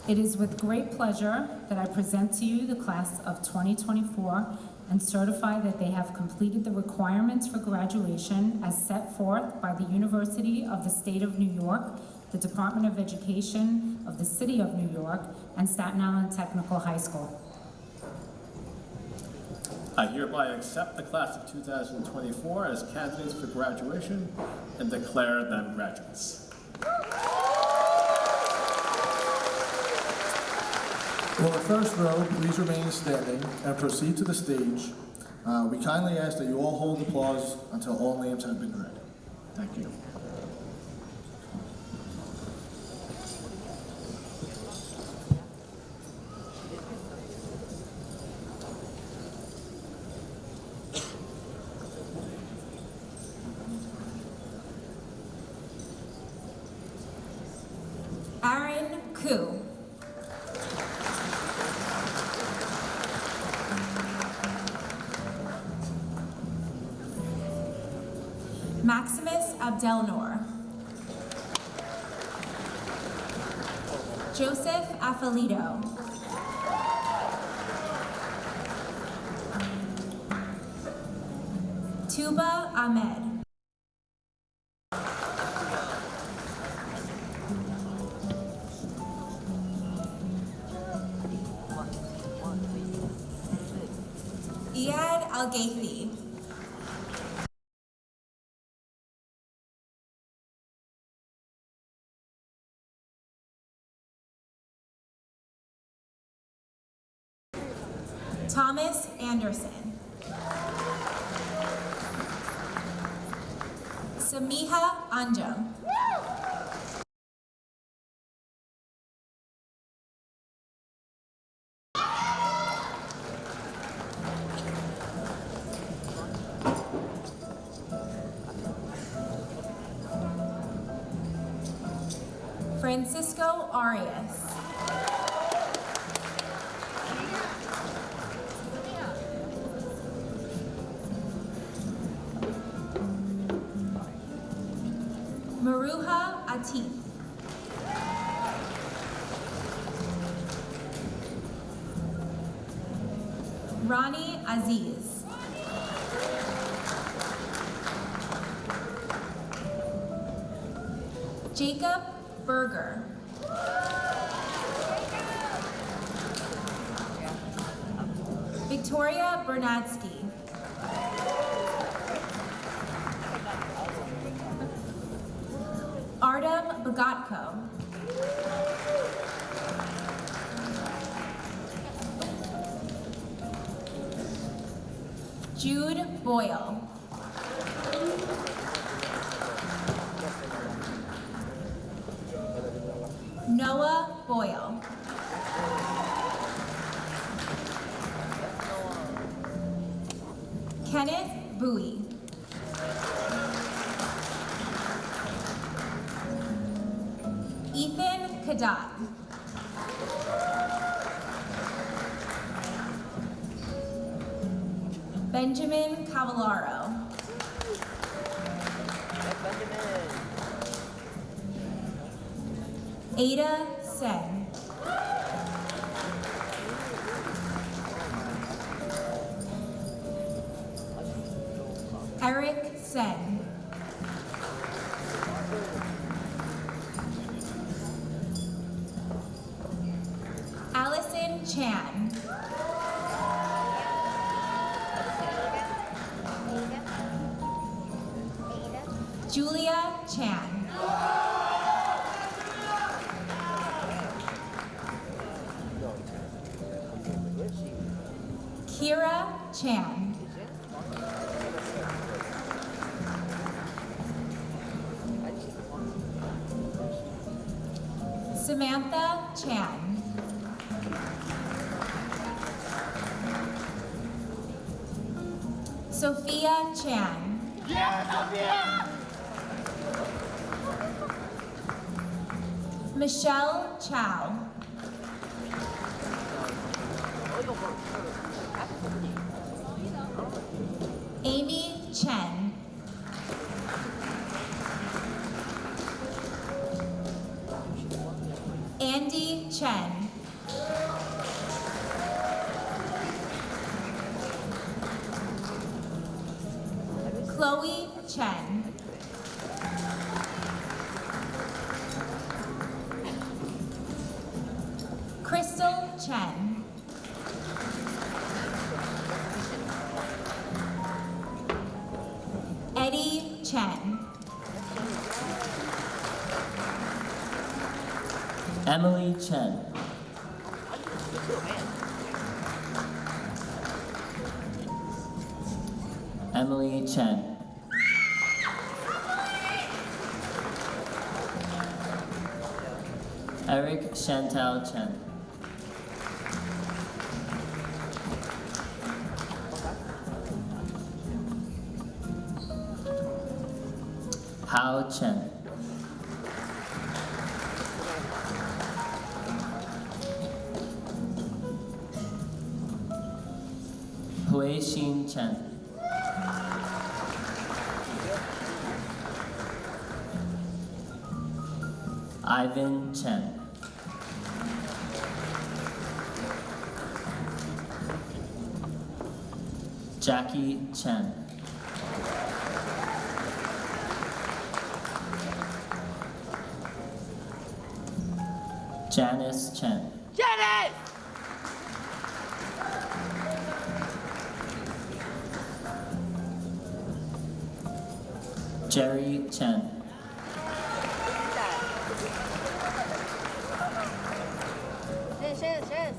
It is with great pleasure that I present to you the class of 2024 and certify that they have completed the requirements for graduation as set forth by the University of the State of New York, the Department of Education of the City of New York, and Staten Island Technical High School. I hereby accept the class of 2024 as candidates for graduation and declare them graduates. Will the first row please remain standing and proceed to the stage? We kindly ask that you all hold applause until all names have been read. Thank you. Aaron Koo. Maximus Abdelnour. Joseph Afalito. Tuba Ahmed. Iyad Al-Gaithi. Thomas Anderson. Samiha Anjum. Francisco Arias. Maruha Atif. Rani Aziz. Jacob Berger. Victoria Bernadsky. Artem Bogatko. Jude Boyle. Noah Boyle. Kenneth Bowie. Ethan Kadat. Benjamin Cavallaro. Ada Sen. Eric Sen. Allison Chan. Julia Chan. Chan. Samantha Chan. Sophia Chan. Michelle Chow. Amy Chen. Andy Chen. Chloe Chen. Crystal Chen. Eddie Chen. Emily Chen. Emily Chen. Eric Chantal Chen. Hao Chen. Hui Xin Chen. Ivan Chen. Jackie Chen. Janice Chen. Janet! Jerry Chen. Yes.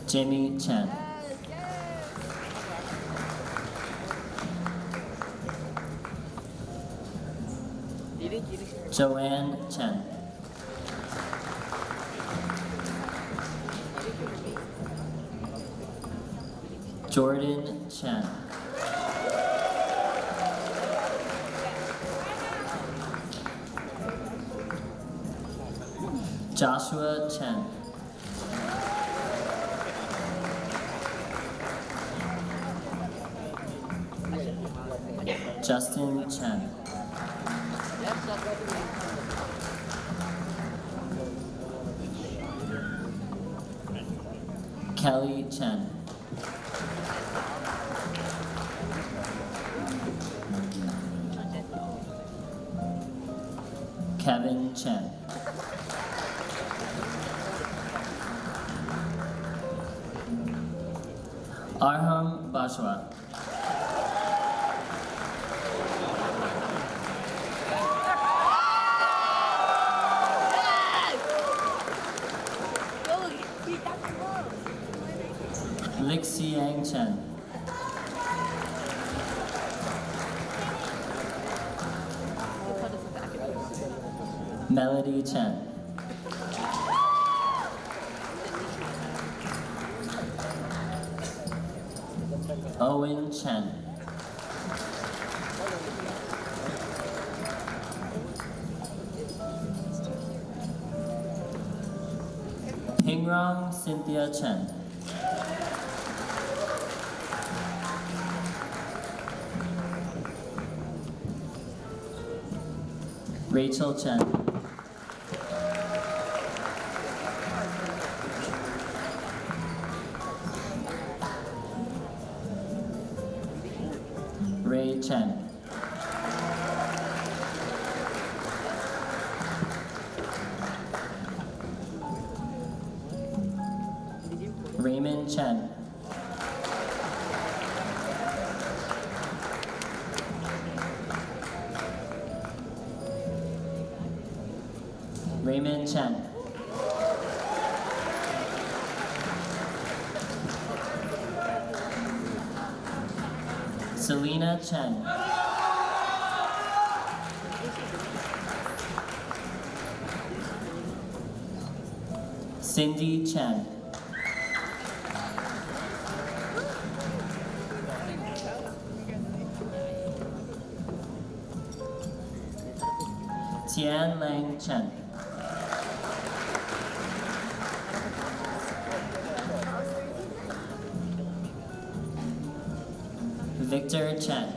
Jimmy Chen. Joanne Chen. Jordan Chen. Joshua Chen. Justin Chen. Kelly Chen. Kevin Chen. Arham Bajwa. Lixiang Chen. Melody Chen. Owen Chen. Pingrong Cynthia Chen. Rachel Chen. Ray Chen. Raymond Chen. Raymond Chen. Selena Chen. Cindy Chen. Tian Lang Chen. Victor Chen.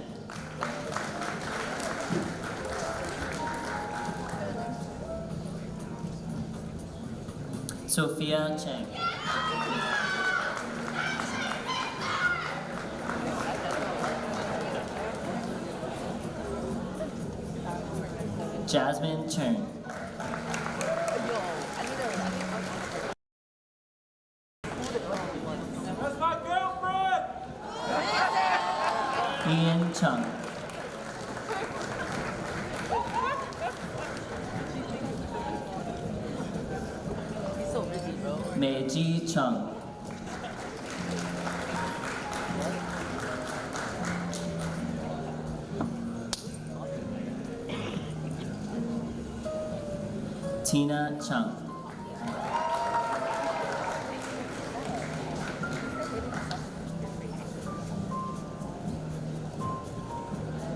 Sophia Cheng. Jasmine Chen. That's my girlfriend! Ian Chung. He's so busy, bro. Meiji Chung. Tina Chung.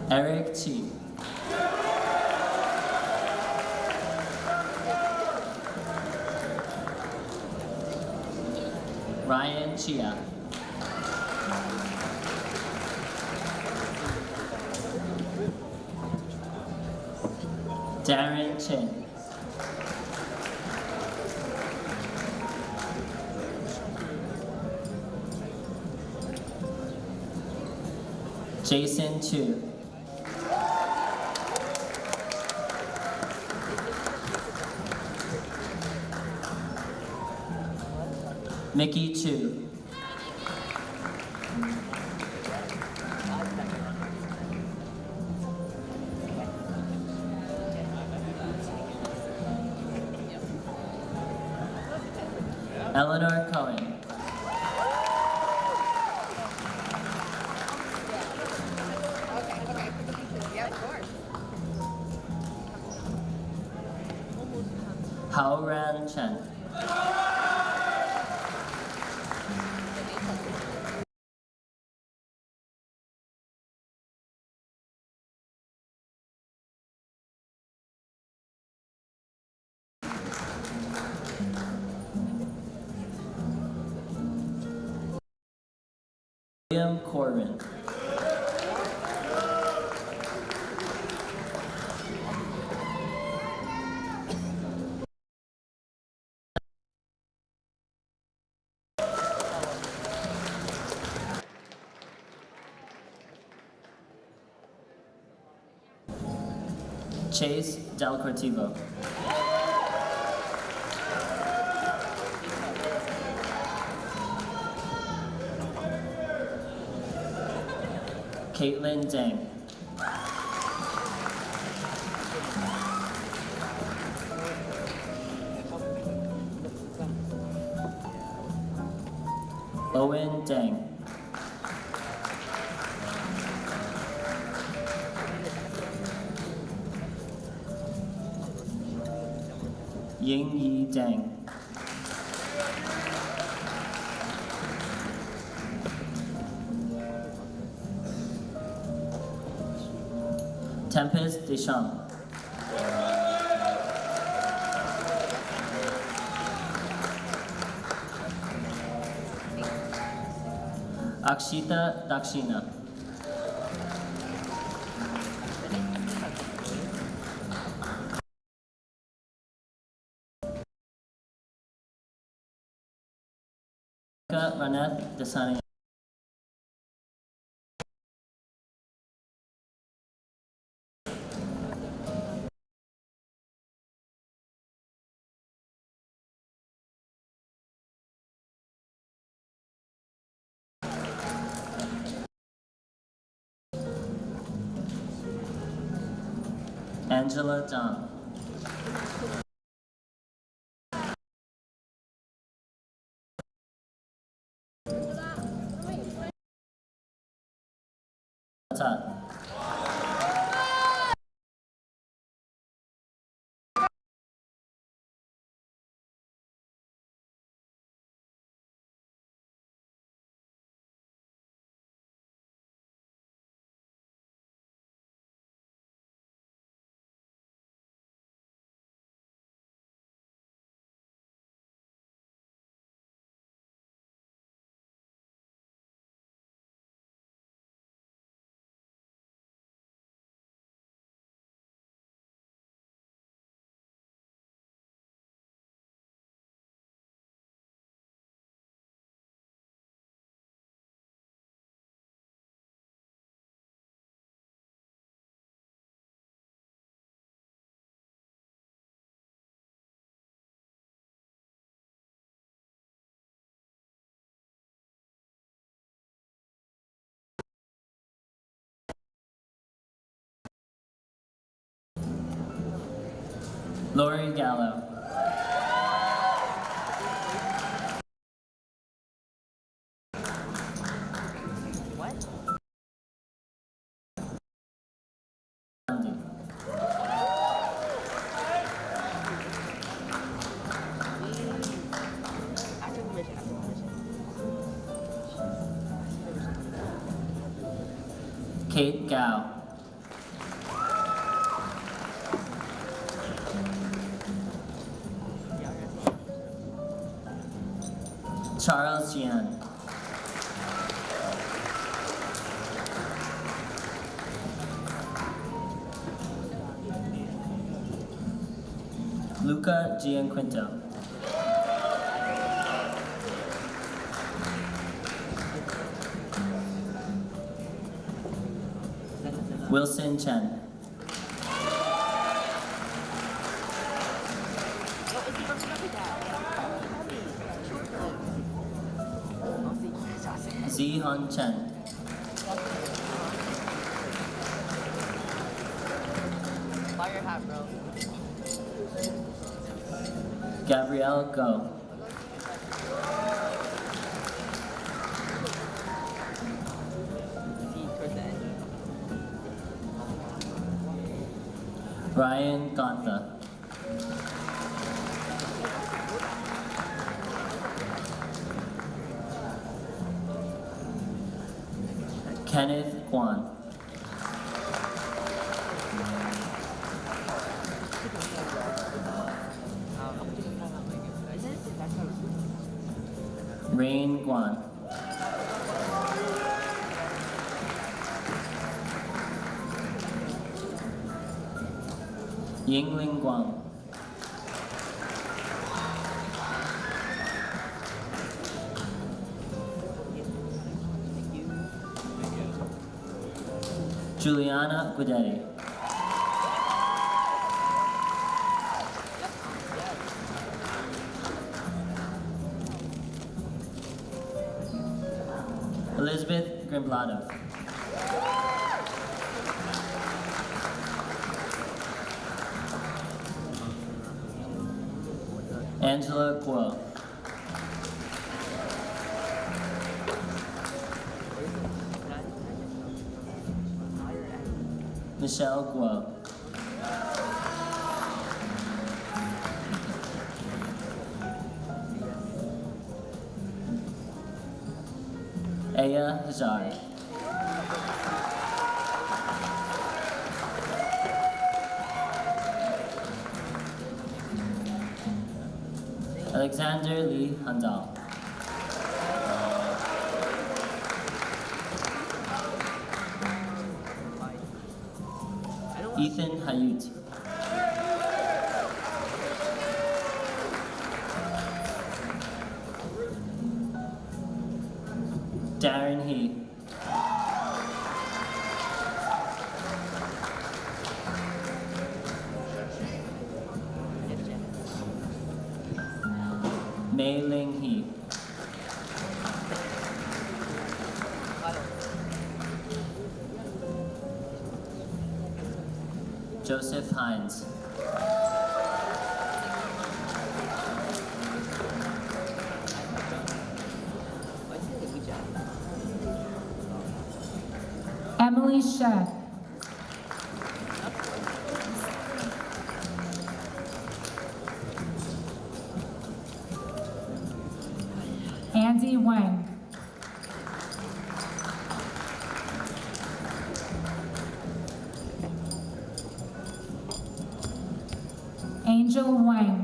Eric Chi. Ryan Chia. Darren Chin. Jason Chu. Mickey Chu. Eleanor Cohen. Yeah, of course. Hao Ran Chen. William Corbin. Chase Del Cortivo. Caitlin Dang. Owen Dang. Ying Yi Dang. Tempest Deschamps. Akshita Dakshina. Raneth Desani. Angela John. 자, Lori Gallo. Andy. Kate Gao. Charles Jian. Luca Gianquinto. Wilson Chen. Zihan Chen. Fire hat, bro. Gabrielle Go. Ryan Gantha. Kenneth Kwan. Rain Guan. Yingling Guang. Juliana Guidetti. Elizabeth Grimblado. Angela Guo. Michelle Guo. Aya Hajar. Alexander Lee Handal. Ethan Hayut. Darren He. Mei Ling He. Joseph Hines. Emily Molly Shedd. Andy Wang. Angel Wang.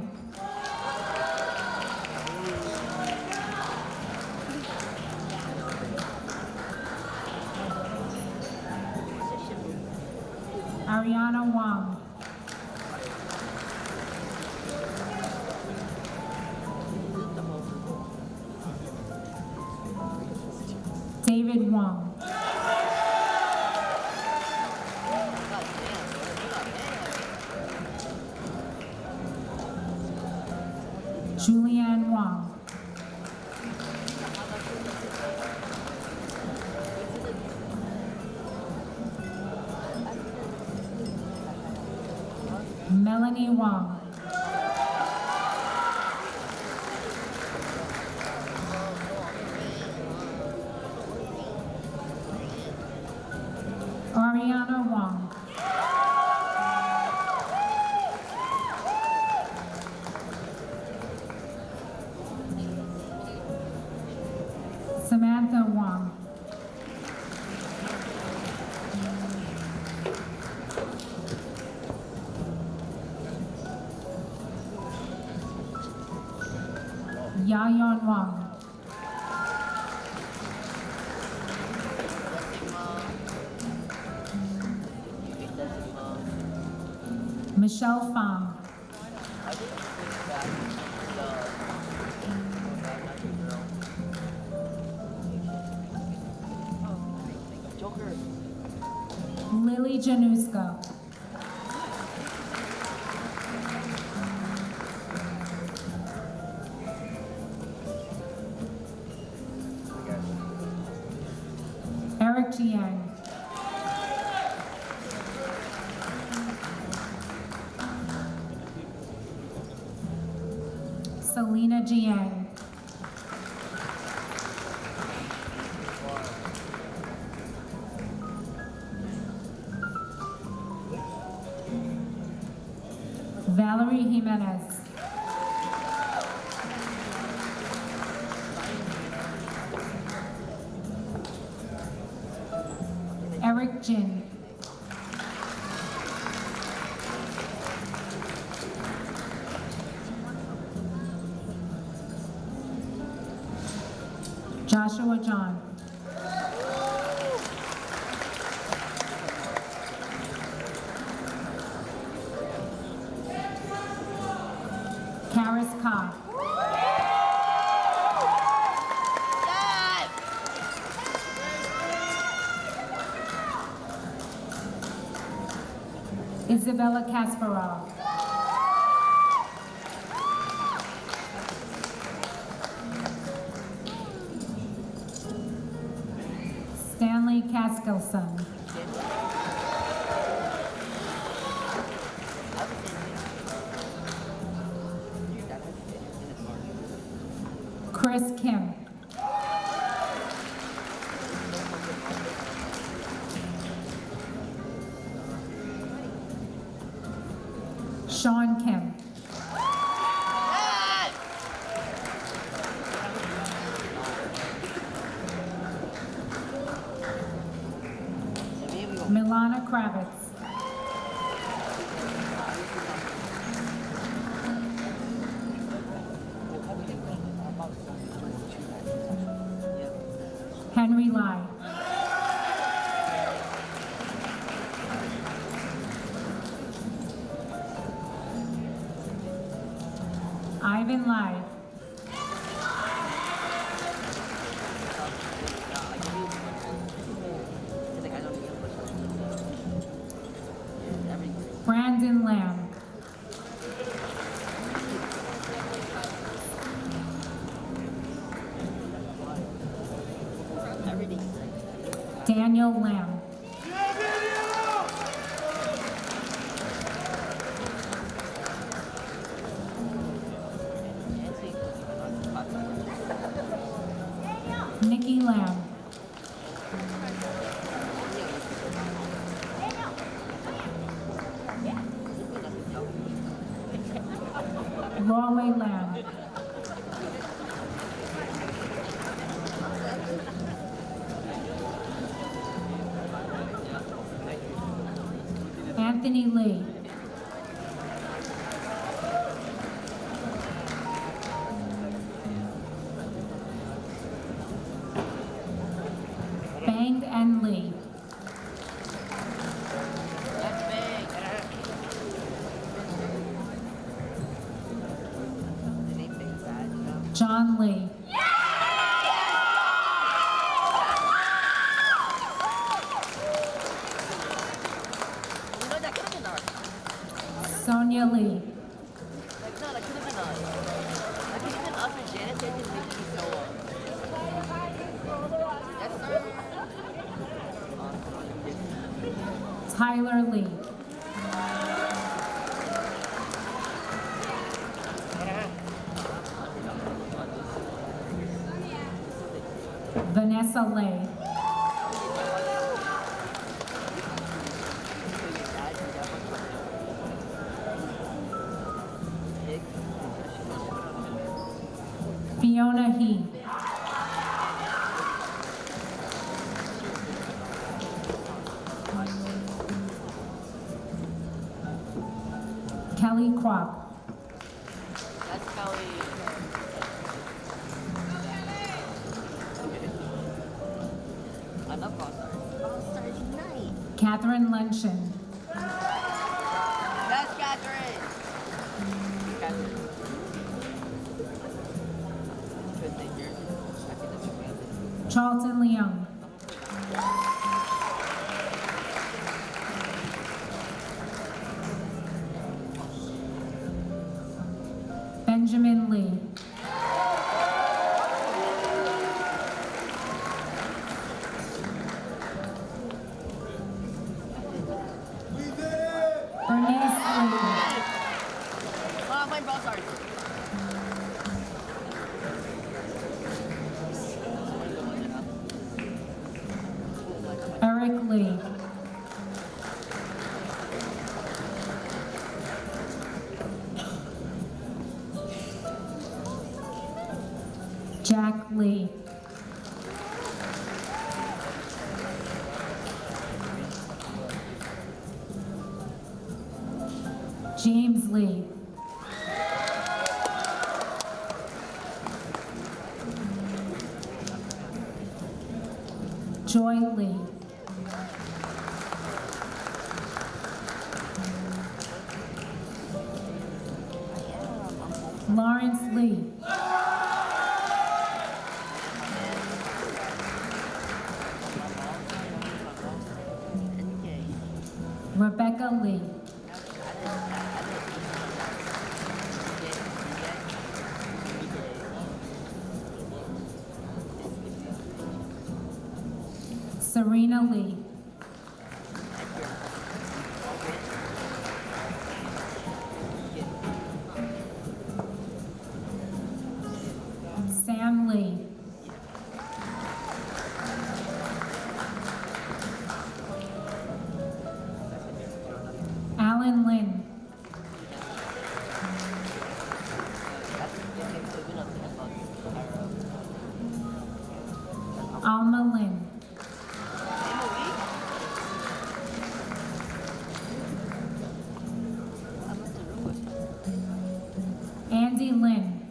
Ariana Wang. David Wang. Julianne Wang. Melanie Wang. Ariana Wang. Samantha Wang. Yayon Wang. Michelle Fang. Lily Januska. Eric Jiang. Selena Jiang. Valerie Jimenez. Eric Jin. Joshua John. Karis Ka. Isabella Kasparov. Stanley Kaskelson. Chris Kim. Sean Kim. Milana Kravitz. Henry Lai. Ivan Lai. Brandon Lamb. Daniel Lamb. Nikki Lamb. Rawway Lamb. Anthony Lee. Bang and Lee. That's big. It ain't big bad, you know? John Lee. You know, that could have been us. Sonia Lee. Like, no, that could have been us. Like, it could have been us or Janet. They just make me so up. Yes, sir. Tyler Lee. Vanessa Lay. Fiona He. Kelly Kwok. That's Kelly. Enough All-Stars. All-Stars Unite. Catherine Lenshin. That's Catherine. Catherine. Good thing yours is- I think that's amazing. Charlton Leung. Benjamin Lee. Bernice Lee. Oh, I'm playing Brawl Stars. Eric Lee. Jack Lee. James Lee. Joy Lee. Lawrence Lee. Rebecca Lee. Serena Lee. Sam Lee. Alan Lynn. Alma Lynn. Andy Lynn.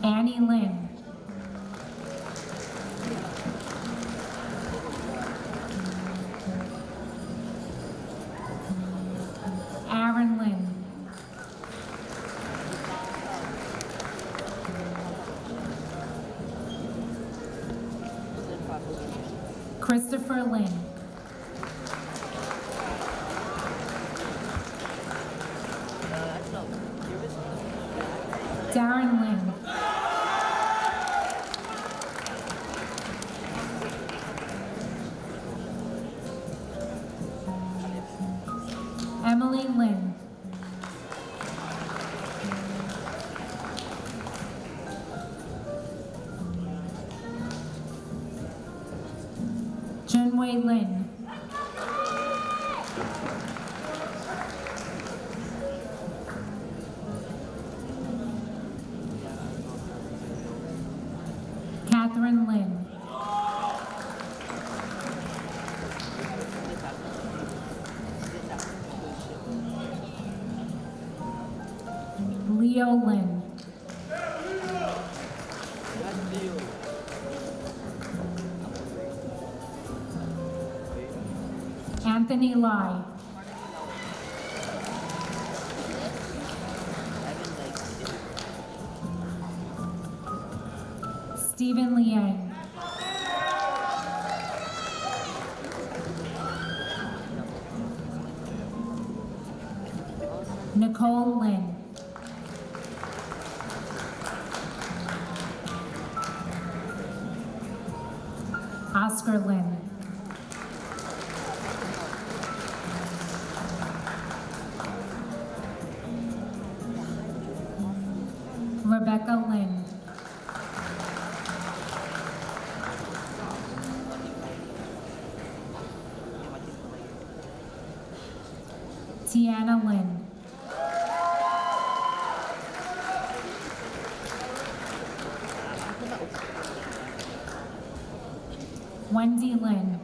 Annie Lynn. Aaron Lynn. Christopher Lynn. Darren Lynn. Emily Lynn. Junwei Lin. Leo Lin. Anthony Lai. Stephen Liang. Nicole Lin. Oscar Lin. Rebecca Lin. Tiana Lin. Wendy Lin.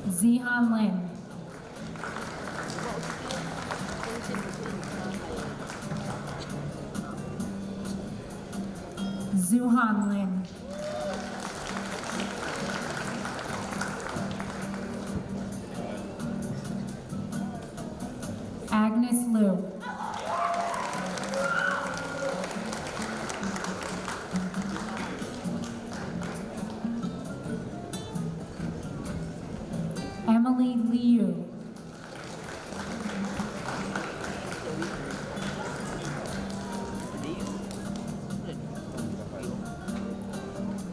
Zihan Lin. Zuhan Lin. Agnes Liu. Emily Liu.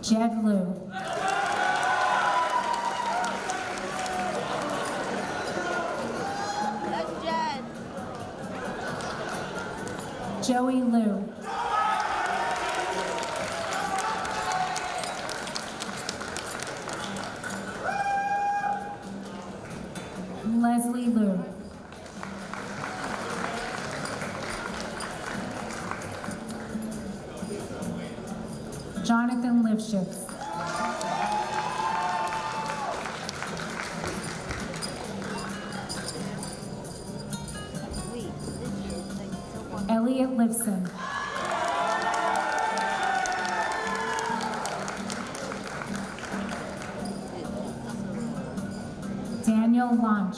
Jed Liu. That's Jed. Joey Liu. Leslie Liu. Jonathan Lipschitz. Wait, this is like so fun. Elliot Lipson. Daniel Launch.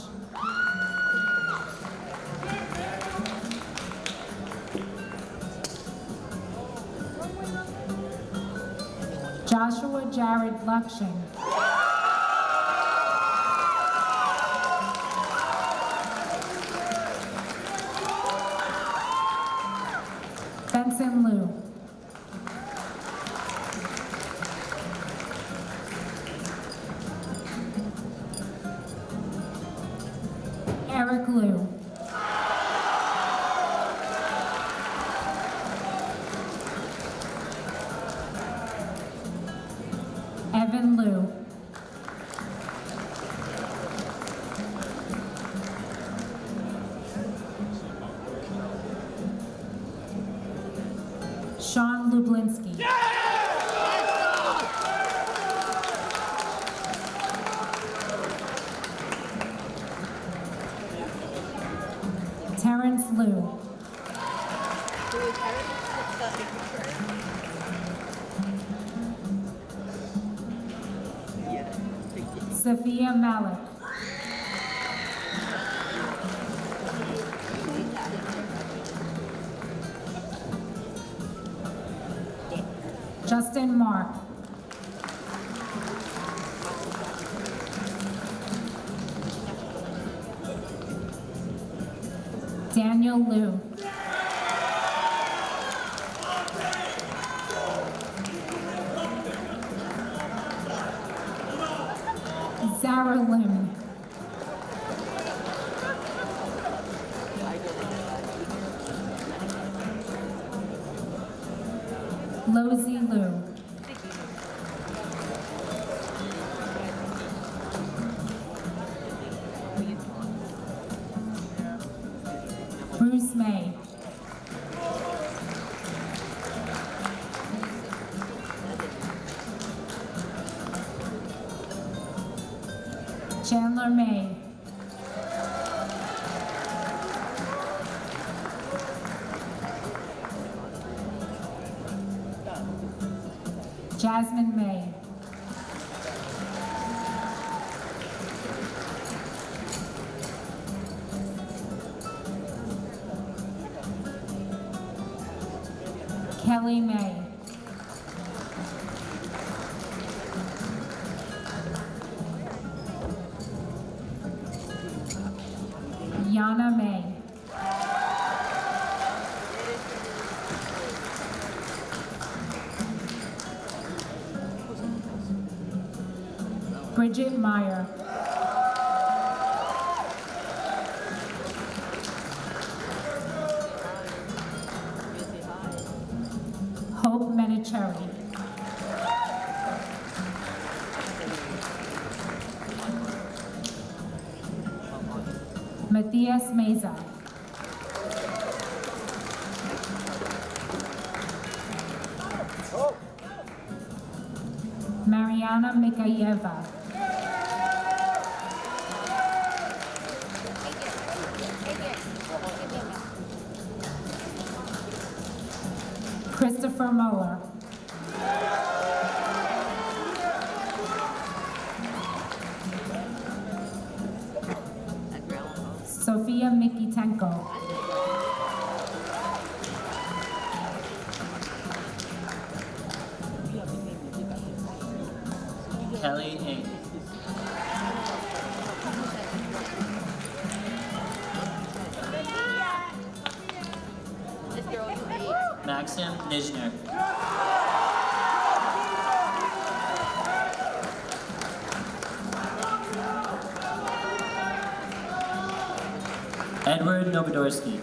Joshua Jared Luxing. Benson Liu. Eric Liu. Evan Liu. Sean Lublinski. Terrence Liu. Sophia Malik. Justin Mark. Daniel Liu. Zara Lim. Lozy Liu. Bruce May. Chandler May. Jasmine May. Kelly May. Yana May. Bridget Meyer. Hope Menicherry. Matthias Meza. Mariana Mikayeva. Christopher Muller. Sophia Mikitenko. Kelly Ng. Maxim Nijner. Edward Novodorsky.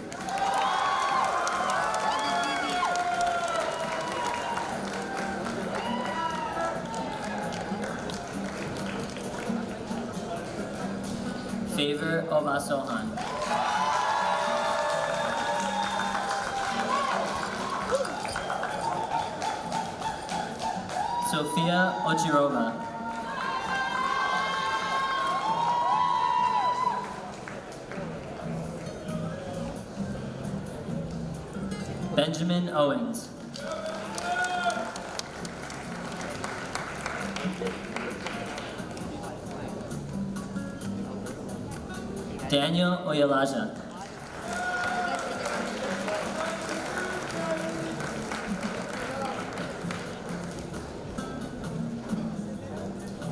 Favor Ovasohan. Sofia Ochirova. Benjamin Owens. Daniel Oyalaja.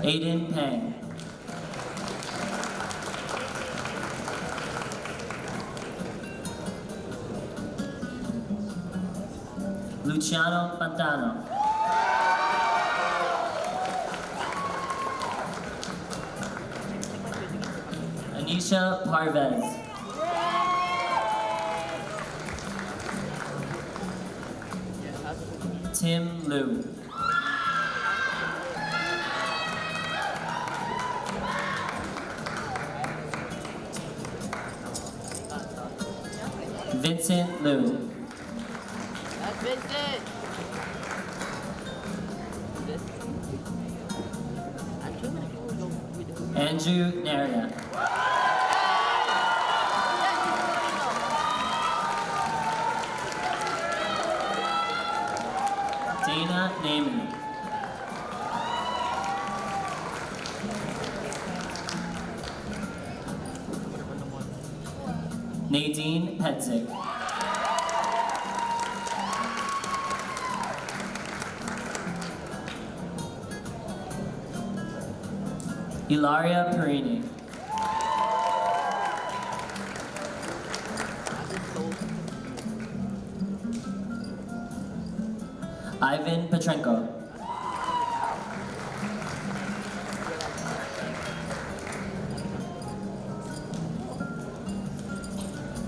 Aiden Pang. Luciano Pantano. Anisha Parvez. Tim Liu. Vincent Liu. That's Vincent. Andrew Naria. Dana Naiman. Nadine Petzik. Ilaria Perini. Ivan Petrenko.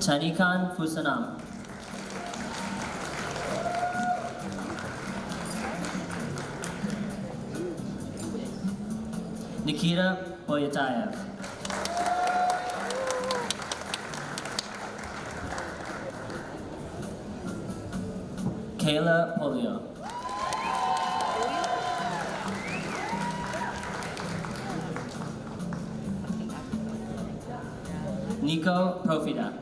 Chanikan Fusanam. Nikita Boyatayev. Kayla Polio. Nico Profita.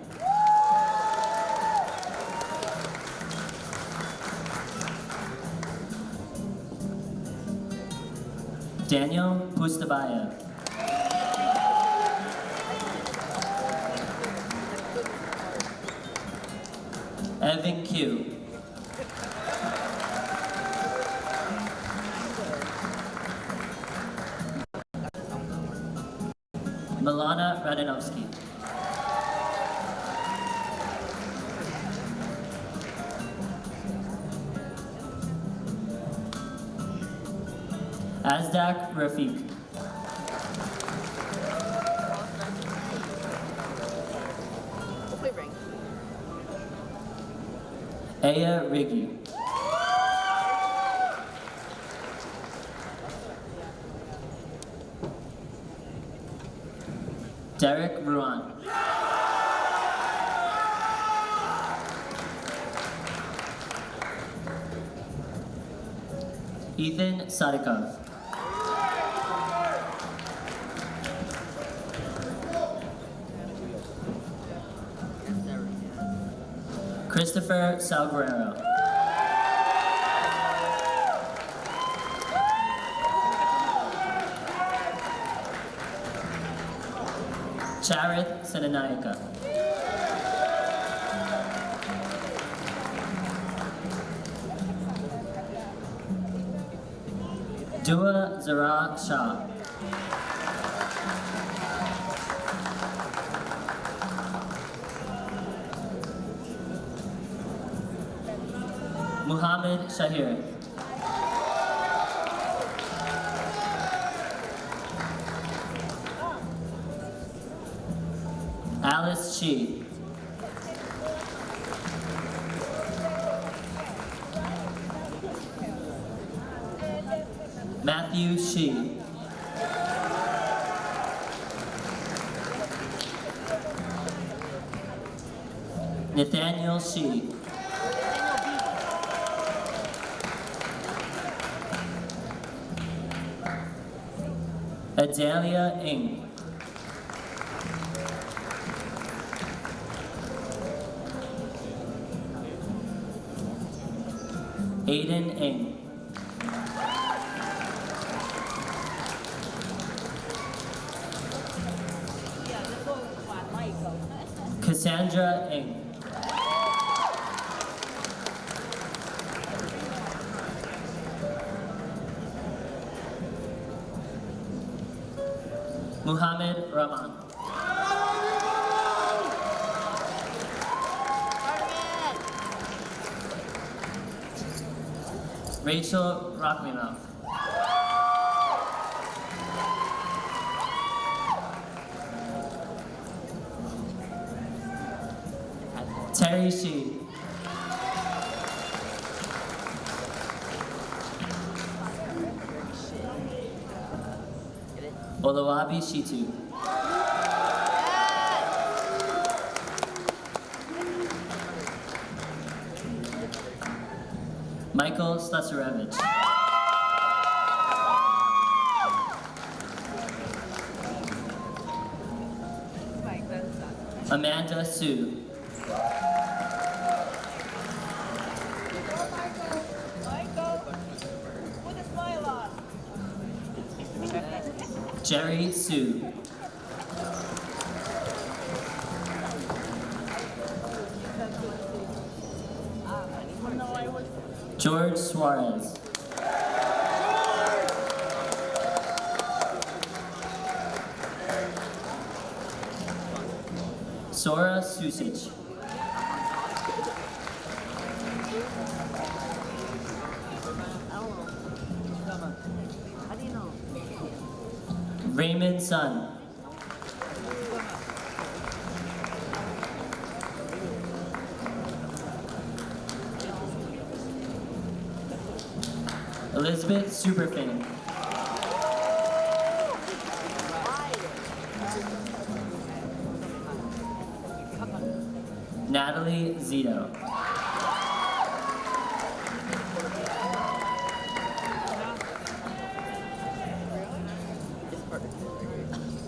Daniel Pustabaya. Evan Q. Milana Radanovsky. Azdak Rafiq. Aya Riggy. Derek Ruan. Ethan Sadikov. Christopher Salguero. Charith Senanayaka. Dua Zara Shah. Muhammad Shahir. Alice Shi. Matthew Shi. Nathaniel Shi. Adalia Ng. Aiden Ng. Cassandra Ng. Muhammad Rahman. Rachel Rockmanoff. Terry Shi. Olawabi Shitu. Michael Slusarevich. Amanda Sue. Jerry Sue. George Suarez. Sora Susic. Raymond Sun. Elizabeth Superfan. Natalie Zito.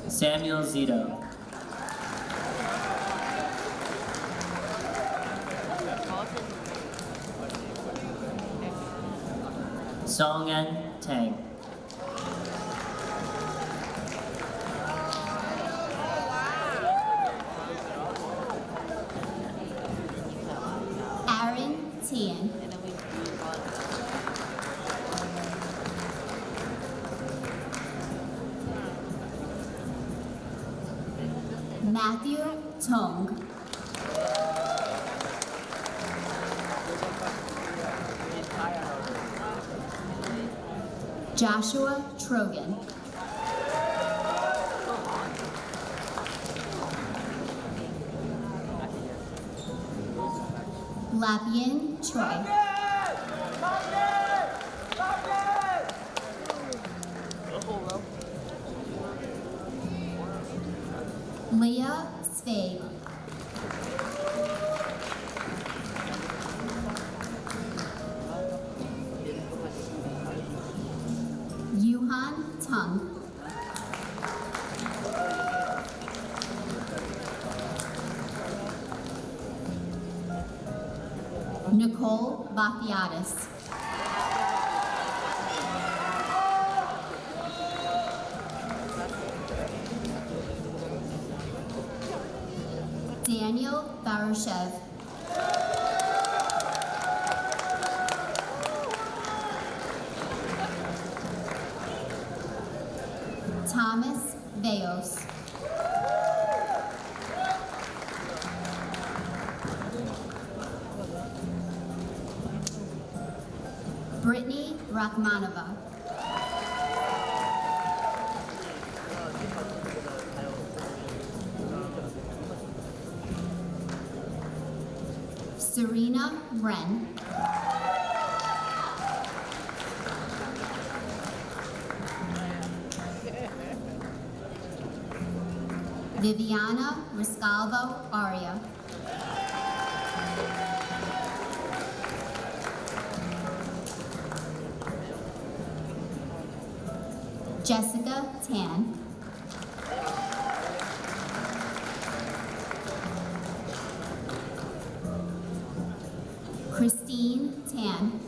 Samuel Zito. Song An Tang. Aaron Tian. And then we move on. Matthew Tong. Joshua Trogan. Lapian Choi. Leah Spade. Yuhan Tung. Nicole Bathiatis. Daniel Barushev. Thomas Veos. Brittany Rachmanova. Serena Wren. Viviana Riscalvo Aria. Jessica Tan. Christine Tan.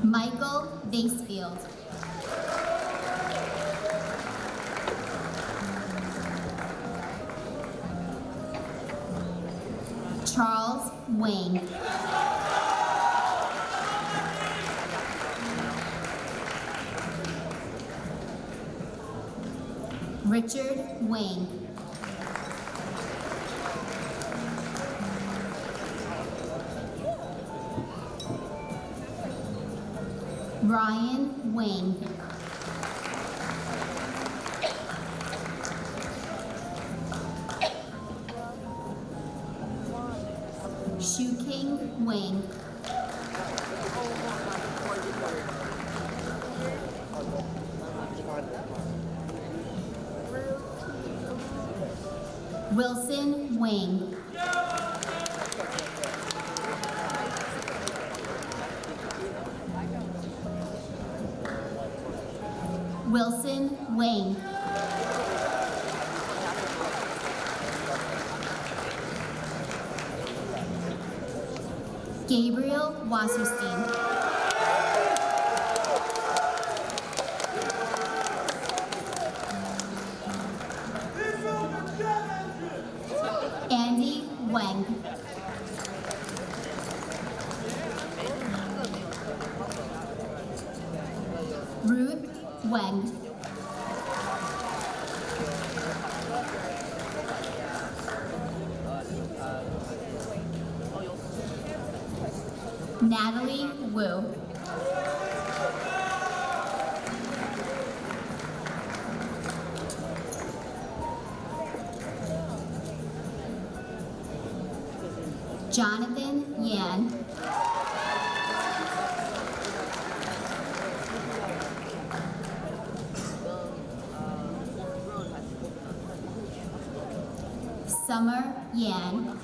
Michael Basefield. Charles Wayne. Richard Wayne. Ryan Wayne. Shu King Wayne. Wilson Wayne. Wilson Wayne. Gabriel Wasserstein. Andy Wang. Ruth Wang. Natalie Wu. Jonathan Yan. Summer Yan.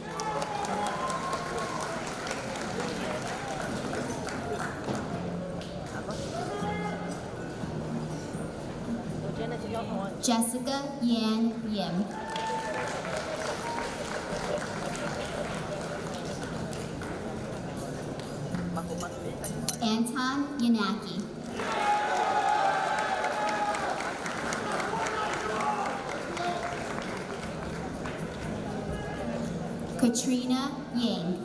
Jessica Yan Yim. Keon Yanaki. Katrina Yang.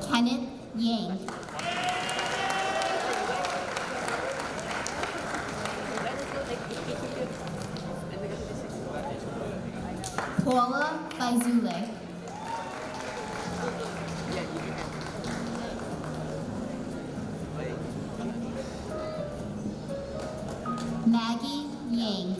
Kenneth Yang. Paula Faizule. Maggie Yang.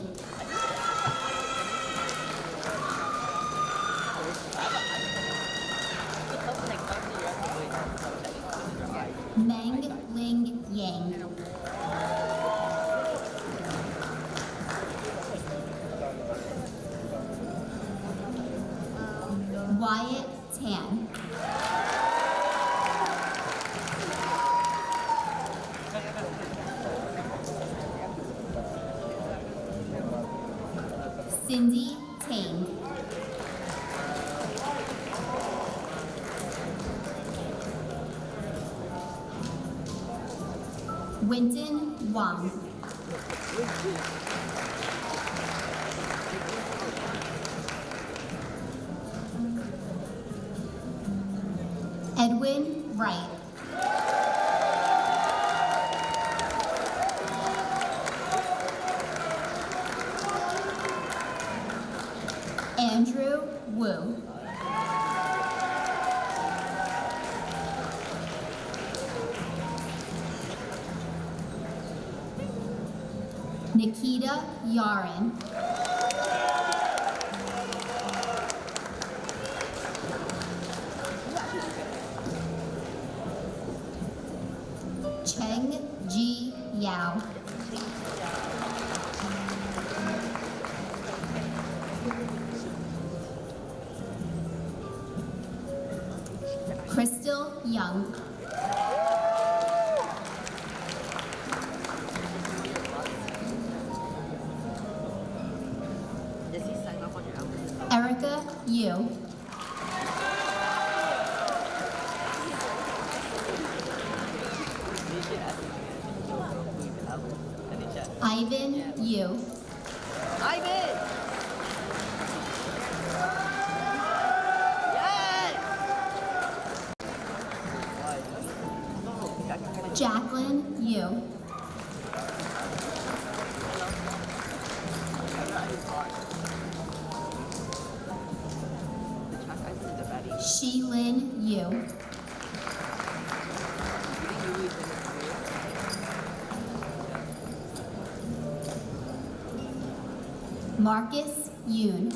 Meng Ling Yang. Wyatt Tan. Cindy Tang. Winton Wang. Edwin Wright. Andrew Wu. Nikita Yarin. Cheng Ji Yao. Crystal Young. Erica Yu. Ivan Yu. Ivan! Jacqueline Yu. Sheilin Yu. Marcus Yoon.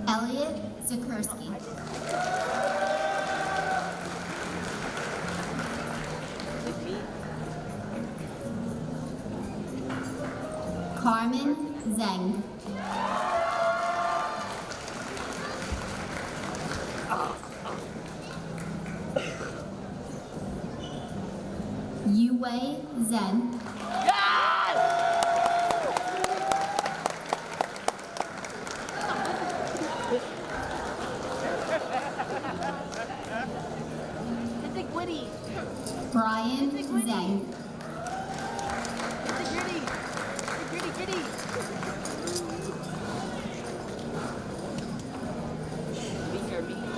Elliot Zikursky. Carmen Zhang. Yue Zhen. Brian Zhang.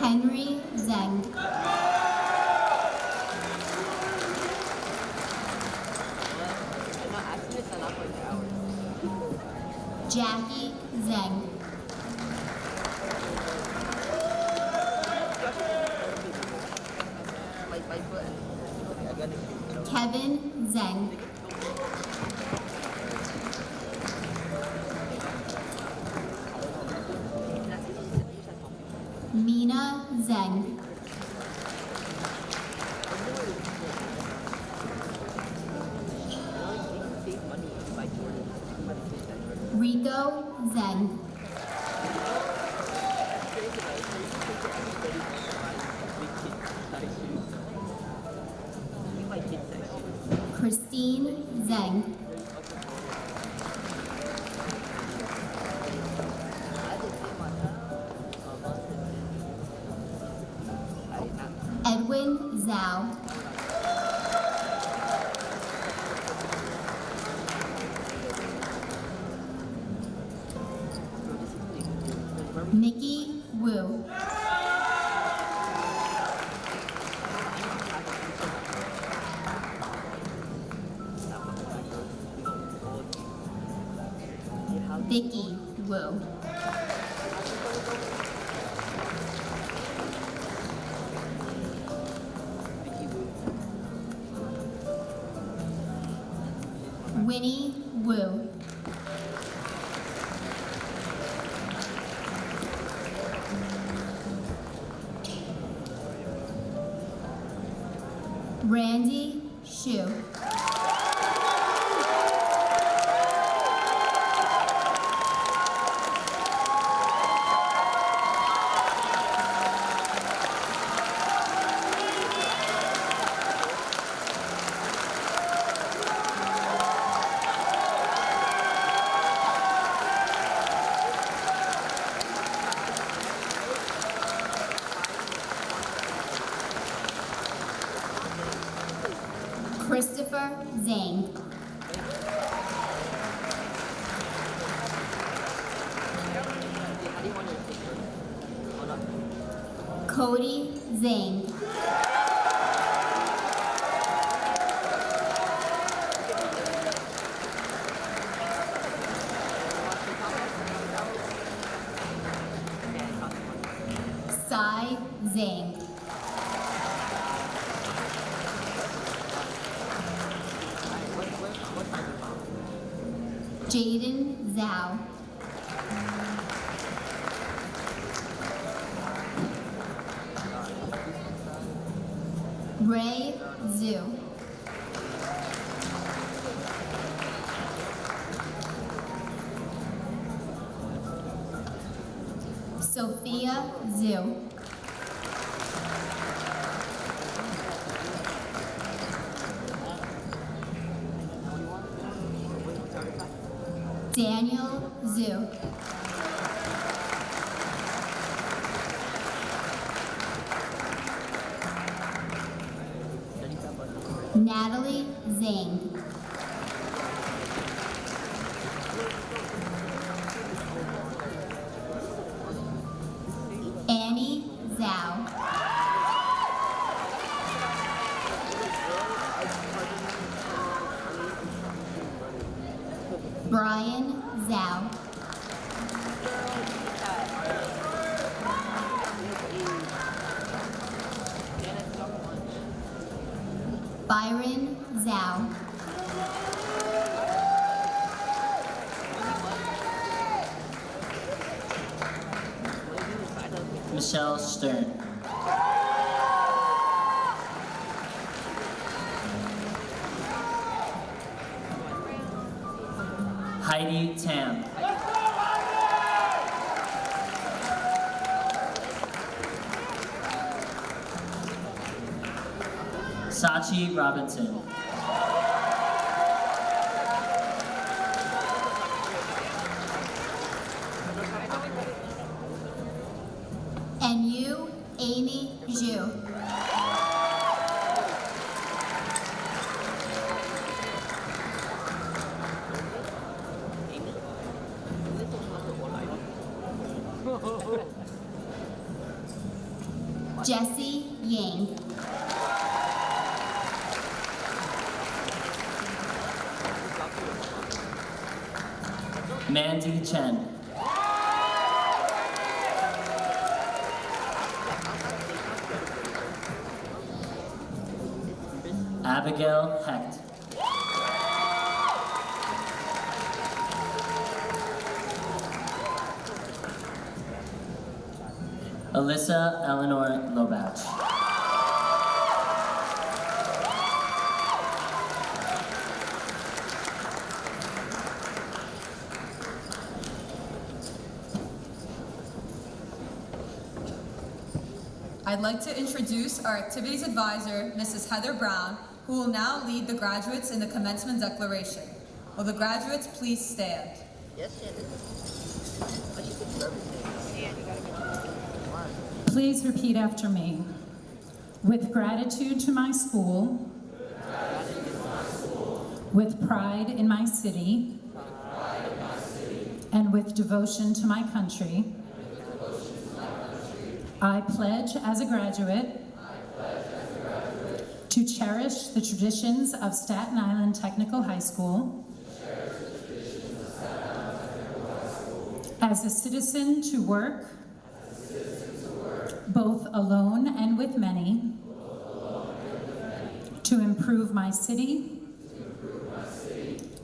Henry Zhang. Jackie Zhang. Kevin Zhang. Mina Zhang. Rico Zhang. Christine Zeng. Edwin Zhao. Nikki Wu. Vicky Wu. Winnie Wu. Randy Xu. Christopher Zhang. Cody Zhang. Sai Zhang. Jaden Zhao. Ray Zhu. Sophia Zhu. Daniel Zhu. Natalie Zhang. Annie Zhao. Brian Zhao. Byron Zhao. Michelle Stern. Heidi Tam. Sachi Robinson. And you, Amy Zhu. Jessie Yang. Mandy Chen. Abigail Hecht. Alyssa Eleanor Lobach. I'd like to introduce our activities advisor, Mrs. Heather Brown, who will now lead the graduates in the commencement declaration. Will the graduates please stand? Yes, Shannon. But you can service it. And you gotta get one. Please repeat after me. With gratitude to my school, with pride in my city, and with devotion to my country, I pledge as a graduate to cherish the traditions of Staten Island Technical High School, as a citizen to work both alone and with many, to improve my city,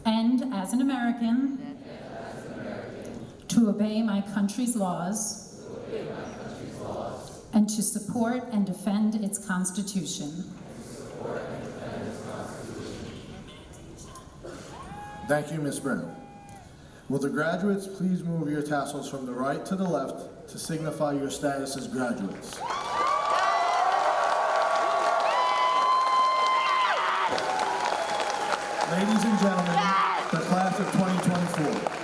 and as an American, to obey my country's laws, and to support and defend its Constitution. Thank you, Ms. Brown. Will the graduates please move your tassels from the right to the left to signify your status as graduates? Ladies and gentlemen, the class of 2024.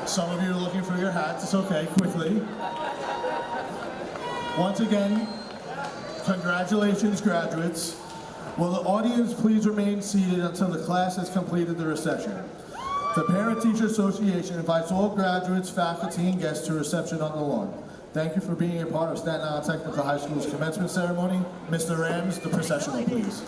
Some of you are looking for your hats. It's okay, quickly. Once again, congratulations, graduates. Will the audience please remain seated until the class has completed the reception? The Parent-Teacher Association invites all graduates, faculty, and guests to a reception on the lawn. Thank you for being a part of Staten Island Technical High School's commencement ceremony. Mr. Rams, the processional, please.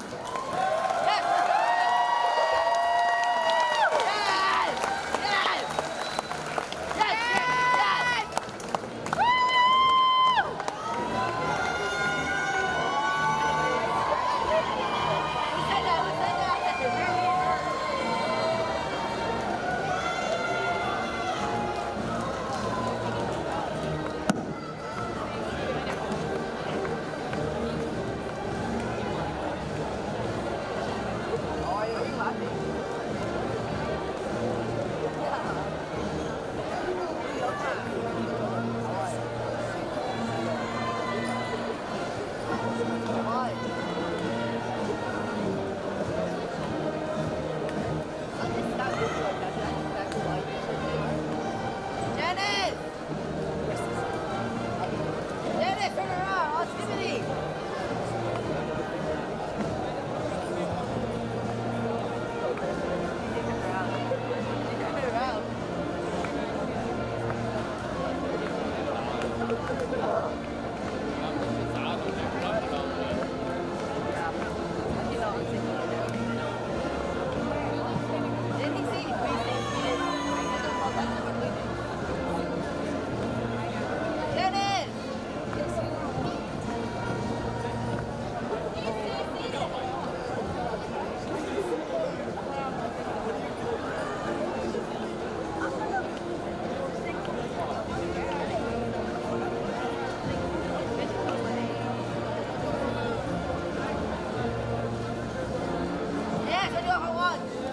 Yes, I do it for one.